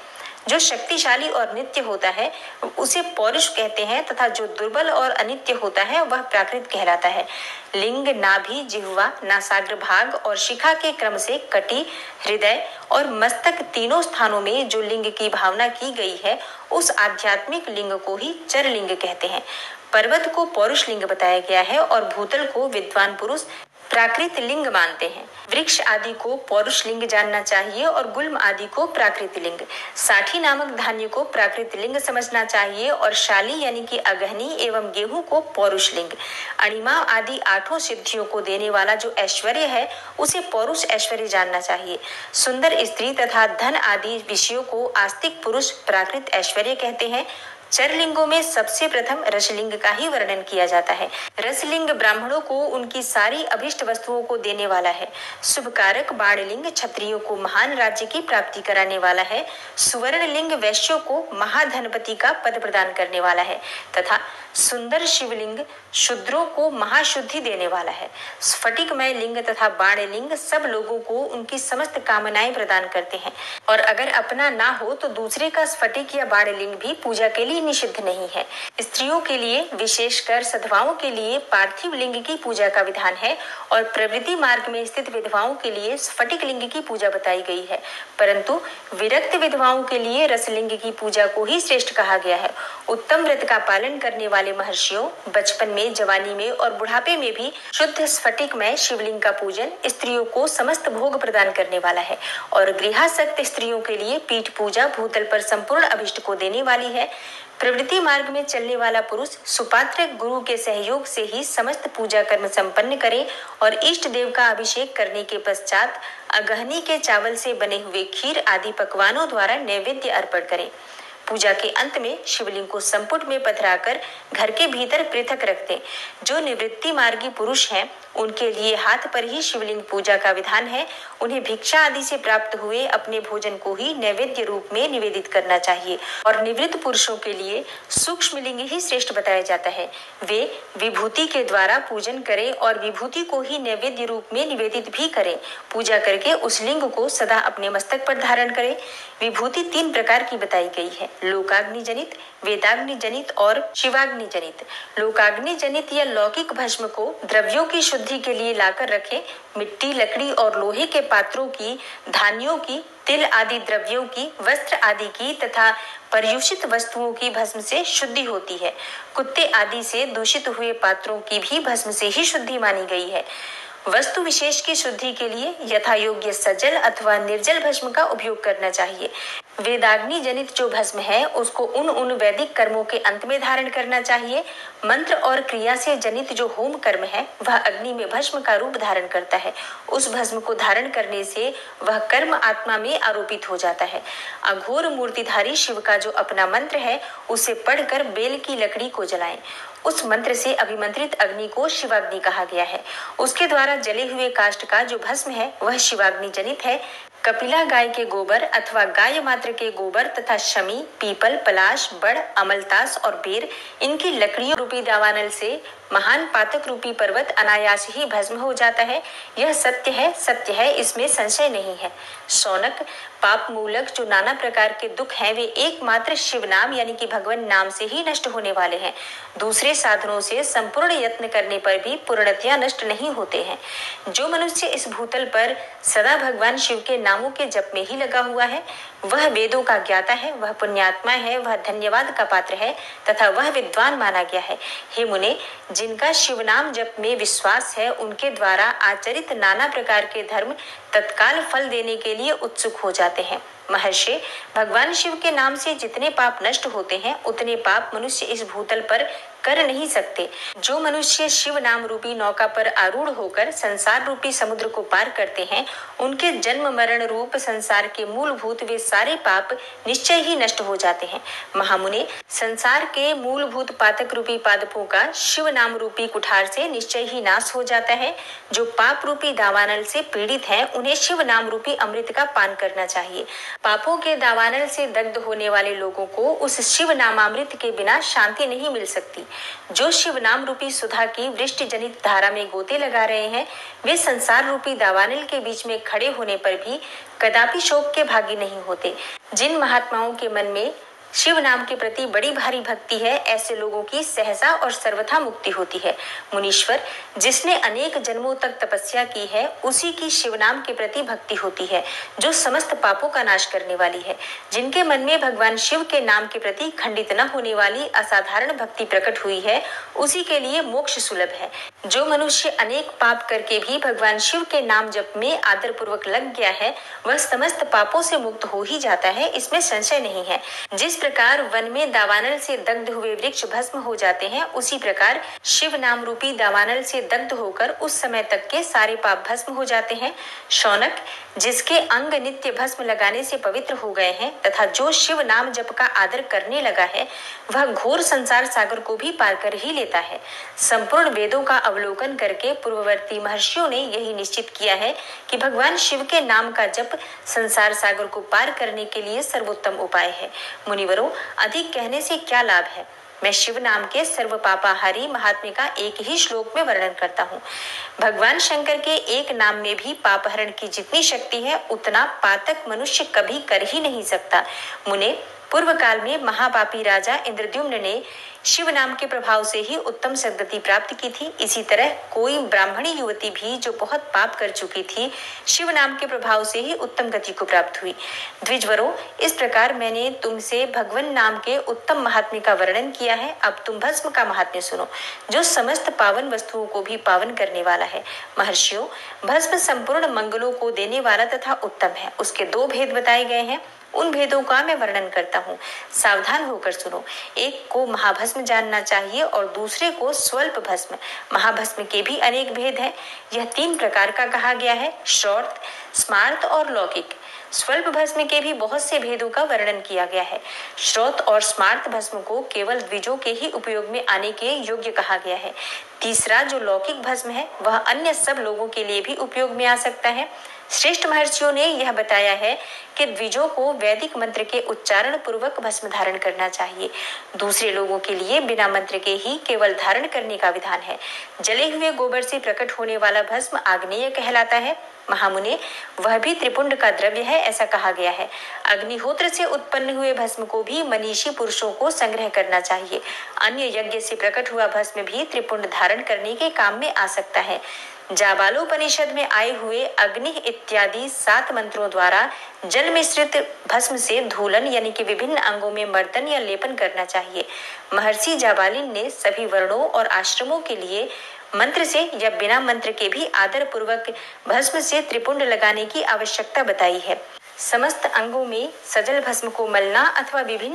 जो शक्तिशाली और नित्य होता है उसे पौरुष कहते हैं तथा जो दुर्बल और अनित्य होता है वह प्राकृत कहलाता है। लिंग, नाभि, जिह्वा, नासाग्र भाग और शिखा के क्रम से कटी, हृदय और मस्तक तीनों स्थानों में जो लिंग की भावना की गई है, उस आध्यात्मिक लिंग को ही चर लिंग कहते हैं। पर्वत को पौरुष लिंग बताया गया है और भूतल को विद्वान पुरुष प्राकृत लिंग मानते हैं। वृक्ष आदि को पौरुष लिंग जानना चाहिए और गुल्म आदि को प्राकृत लिंग, साठी नामक धान्य को प्राकृत लिंग समझना चाहिए और शाली यानी कि अगहनी एवं गेहूं को पौरुष लिंग। अणिमा आदि 8 सिद्धियों को देने वाला जो ऐश्वर्य है, उसे पौरुष ऐश्वर्य जानना चाहिए। सुंदर स्त्री तथा धन आदि विषयों को आस्तिक पुरुष प्राकृत ऐश्वर्य कहते हैं। चरलिंगों में सबसे प्रथम रसलिंग का ही वर्णन किया जाता है। रसलिंग ब्राह्मणों को उनकी सारी अभिष्ट वस्तुओं को देने वाला है। शुभकारक बाणलिंग क्षत्रियों को महान राज्य की प्राप्ति कराने वाला है। सुवर्णलिंग वैश्यों को महाधनपति का पद प्रदान करने वाला है तथा सुंदर शिवलिंग शूद्रों को महाशुद्धि देने वाला है। स्फटिकमय लिंग तथा बाण लिंग सब लोगों को उनकी समस्त कामनाएं प्रदान करते हैं और अगर अपना ना हो तो दूसरे का स्फटिक या बाण लिंग भी पूजा के लिए निषिद्ध नहीं है। स्त्रियों के लिए विशेषकर सधवाओं के लिए पार्थिव लिंग की पूजा का विधान है और प्रवृत्ति मार्ग में स्थित विधवाओं के लिए स्फटिक लिंग की पूजा बताई गई है, परंतु विरक्त विधवाओं के लिए रसलिंग की पूजा को ही श्रेष्ठ कहा गया है। उत्तम व्रत का पालन करने वाले महर्षियों बचपन में, जवानी में और बुढ़ापे में भी शुद्ध स्फटिकमय शिवलिंग का पूजन स्त्रियों को समस्त भोग प्रदान करने वाला है और गृहासक्त स्त्रियों के लिए पीठ पूजा भूतल पर संपूर्ण अभिष्ट को देने वाली है। प्रवृत्ति मार्ग में चलने वाला पुरुष सुपात्र गुरु के सहयोग से ही समस्त पूजा कर्म संपन्न करे और इष्ट देव का अभिषेक करने के पश्चात अगहनी के चावल से बने हुए खीर आदि पकवानों द्वारा नैवेद्य अर्पण करे। पूजा के अंत में शिवलिंग को संपुट में पधराकर घर के भीतर पृथक रखते। जो निवृत्ति मार्गी पुरुष हैं उनके लिए हाथ पर ही शिवलिंग पूजा का विधान है। उन्हें भिक्षा आदि से प्राप्त हुए अपने भोजन को ही नैवेद्य रूप में निवेदित करना चाहिए और निवृत्त पुरुषों के लिए सूक्ष्म लिंग ही श्रेष्ठ बताया जाता है। वे विभूति के द्वारा पूजन करें और विभूति को ही नैवेद्य रूप में निवेदित भी करें। पूजा करके उस लिंग को सदा अपने मस्तक पर धारण करें। विभूति 3 प्रकार की बताई गई है, लोकाग्नि जनित, वेदाग्नि जनित और शिवाग्नि जनित। लोकाग्नि जनित या लौकिक भस्म को द्रव्यों की शुद्धि के लिए लाकर रखें। मिट्टी, लकड़ी और लोहे के पात्रों की, धान्यों की, तिल आदि द्रव्यों की, वस्त्र आदि की तथा पर्युषित वस्तुओं की भस्म से शुद्धि होती है। कुत्ते आदि से दूषित हुए पात्रों की भी भस्म से ही शुद्धि मानी गई है। वस्तु विशेष की शुद्धि के लिए यथा योग्य सजल अथवा निर्जल भस्म का उपयोग करना चाहिए। वेदाग्नि जनित जो भस्म है उसको उन वैदिक कर्मों के अंत में धारण करना चाहिए। मंत्र और क्रिया से जनित जो होम कर्म है वह अग्नि में भस्म का रूप धारण करता है। उस भस्म को धारण करने से वह कर्म आत्मा में आरोपित हो जाता है। अघोर मूर्तिधारी शिव का जो अपना मंत्र है उसे पढ़कर बेल की लकड़ी को जलाएं। उस मंत्र से अभिमंत्रित अग्नि को शिवाग्नि कहा गया है। उसके द्वारा जले हुए काष्ठ का जो भस्म है वह शिवाग्नि जनित है। कपिला गाय के गोबर अथवा गाय मात्र के गोबर तथा शमी, पीपल, पलाश, बड़, अमलतास और बेर इनकी लकड़ियों रूपी दावानल से महान पातक रूपी पर्वत अनायास ही भस्म हो जाता है। यह सत्य है, इसमें संशय नहीं है। शौनक, पाप मूलक जो नाना प्रकार के दुख हैं वे एकमात्र शिव नाम यानी कि भगवान नाम से ही नष्ट होने वाले हैं। दूसरे साधनों से संपूर्ण यत्न करने पर भी पूर्णतया नष्ट नहीं होते हैं। जो मनुष्य इस भूतल पर सदा भगवान शिव के नामों के जप में ही लगा हुआ है वह वेदों का ज्ञाता है, वह पुण्यात्मा है, वह धन्यवाद का पात्र है तथा वह विद्वान माना गया है। हे मुने, जिनका शिव नाम जप में विश्वास है उनके द्वारा आचरित नाना प्रकार के धर्म तत्काल फल देने के लिए उत्सुक हो जाते हैं। महर्षि, भगवान शिव के नाम से जितने पाप नष्ट होते हैं उतने पाप मनुष्य इस भूतल पर कर नहीं सकते। जो मनुष्य शिव नाम रूपी नौका पर आरूढ़ होकर संसार रूपी समुद्र को पार करते हैं उनके जन्म मरण रूप संसार के मूलभूत वे सारे पाप निश्चय ही नष्ट हो जाते हैं। महामुने, संसार के मूलभूत पातक रूपी पादपों का शिव नाम रूपी कुठार से निश्चय ही नाश हो जाता है। जो पाप रूपी दावानल से पीड़ित हैं उन्हें शिव नाम रूपी अमृत का पान करना चाहिए। पापों के दावानल से दग्ध होने वाले लोगों को उस शिव नामामृत के बिना शांति नहीं मिल सकती। जो शिव नाम रूपी सुधा की वृष्टि जनित धारा में गोते लगा रहे हैं वे संसार रूपी दावानल के बीच में खड़े होने पर भी कदापि शोक के भागी नहीं होते। जिन महात्माओं के मन में शिव नाम के प्रति बड़ी भारी भक्ति है ऐसे लोगों की सहसा और सर्वथा मुक्ति होती है। मुनीश्वर, जिसने अनेक जन्मों तक तपस्या की है उसी की शिव नाम के प्रति भक्ति होती है जो समस्त पापों का नाश करने वाली है। जिनके मन में भगवान शिव के नाम के प्रति खंडित न होने वाली असाधारण भक्ति प्रकट हुई है उसी के लिए मोक्ष सुलभ है। जो मनुष्य अनेक पाप करके भी भगवान शिव के नाम जप में आदर पूर्वक लग गया है वह समस्त पापों से मुक्त हो ही जाता है, इसमें संशय नहीं है। जिस प्रकार वन में दावानल से दग्ध हुए वृक्ष भस्म हो जाते हैं उसी प्रकार शिव नाम रूपी दावानल से दग्ध होकर उस समय तक के सारे पाप भस्म हो जाते हैं। शौनक, जिसके अंग नित्य भस्म लगाने से पवित्र हो गए हैं तथा जो शिव नाम जप का आदर करने लगा है वह घोर संसार सागर को भी पार कर ही लेता है। संपूर्ण वेदों का अवलोकन करके पूर्ववर्ती महर्षियों ने यही निश्चित किया है कि भगवान शिव के नाम का जप संसार सागर को पार करने के लिए सर्वोत्तम उपाय है। मुनिवरों, अधिक कहने से क्या लाभ है। मैं शिव नाम के सर्व पापाहारी महात्म्य का एक ही श्लोक में वर्णन करता हूँ। भगवान शंकर के एक नाम में भी पापहरण की जितनी शक्ति है उतना पातक मनुष्य कभी कर ही नहीं सकता। मुने, पूर्व काल में महापापी राजा इंद्रद्युम्न ने शिव नाम के प्रभाव से ही उत्तम सद्गति प्राप्त की थी। इसी तरह कोई ब्राह्मणी युवती भी जो बहुत पाप कर चुकी थी, शिव नाम के प्रभाव से ही उत्तम गति को प्राप्त हुई। द्विजवरों, इस प्रकार मैंने तुमसे भगवान नाम के उत्तम महात्म्य का वर्णन किया है। अब तुम भस्म का महात्म्य सुनो, जो समस्त पावन वस्तुओं को भी पावन करने वाला है। महर्षियों, भस्म संपूर्ण मंगलों को देने वाला तथा उत्तम है। उसके 2 भेद बताए गए हैं, उन भेदों का मैं वर्णन करता हूँ, सावधान होकर सुनो। एक को महाभस्म जानना चाहिए और दूसरे को स्वल्प भस्म। महाभस्म के भी अनेक भेद हैं। यह 3 प्रकार का कहा गया है, श्रौत, स्मार्त और लौकिक। स्वल्प भस्म के भी बहुत से भेदों का वर्णन किया गया है। श्रौत और स्मार्त भस्म को केवल द्विजों के ही उपयोग में आने के योग्य कहा गया है। तीसरा जो लौकिक भस्म है वह अन्य सब लोगों के लिए भी उपयोग में आ सकता है। श्रेष्ठ महर्षियों ने यह बताया है कि द्विजों को वैदिक मंत्र के उच्चारण पूर्वक भस्म धारण करना चाहिए। दूसरे लोगों के लिए बिना मंत्र के ही केवल धारण करने का विधान है। जले हुए गोबर से प्रकट होने वाला भस्म आग्नेय कहलाता है। महामुने, वह भी त्रिपुंड का द्रव्य है, ऐसा कहा गया है। अग्निहोत्र से उत्पन्न हुए भस्म को भी मनीषी पुरुषों को संग्रह करना चाहिए। अन्य यज्ञ से प्रकट हुआ भस्म भी त्रिपुंड धारण करने के काम में आ सकता है। जाबालोपनिषद में आए हुए अग्नि इत्यादि 7 मंत्रों द्वारा जल मिश्रित भस्म से धूलन यानी कि विभिन्न अंगों में मर्दन या लेपन करना चाहिए। महर्षि जाबालिन ने सभी वर्णों और आश्रमों के लिए मंत्र से या बिना मंत्र के भी आदर पूर्वक भस्म से त्रिपुंड लगाने की आवश्यकता बताई है। समस्त अंगों में सजल भस्म को मलना अथवा विभिन्न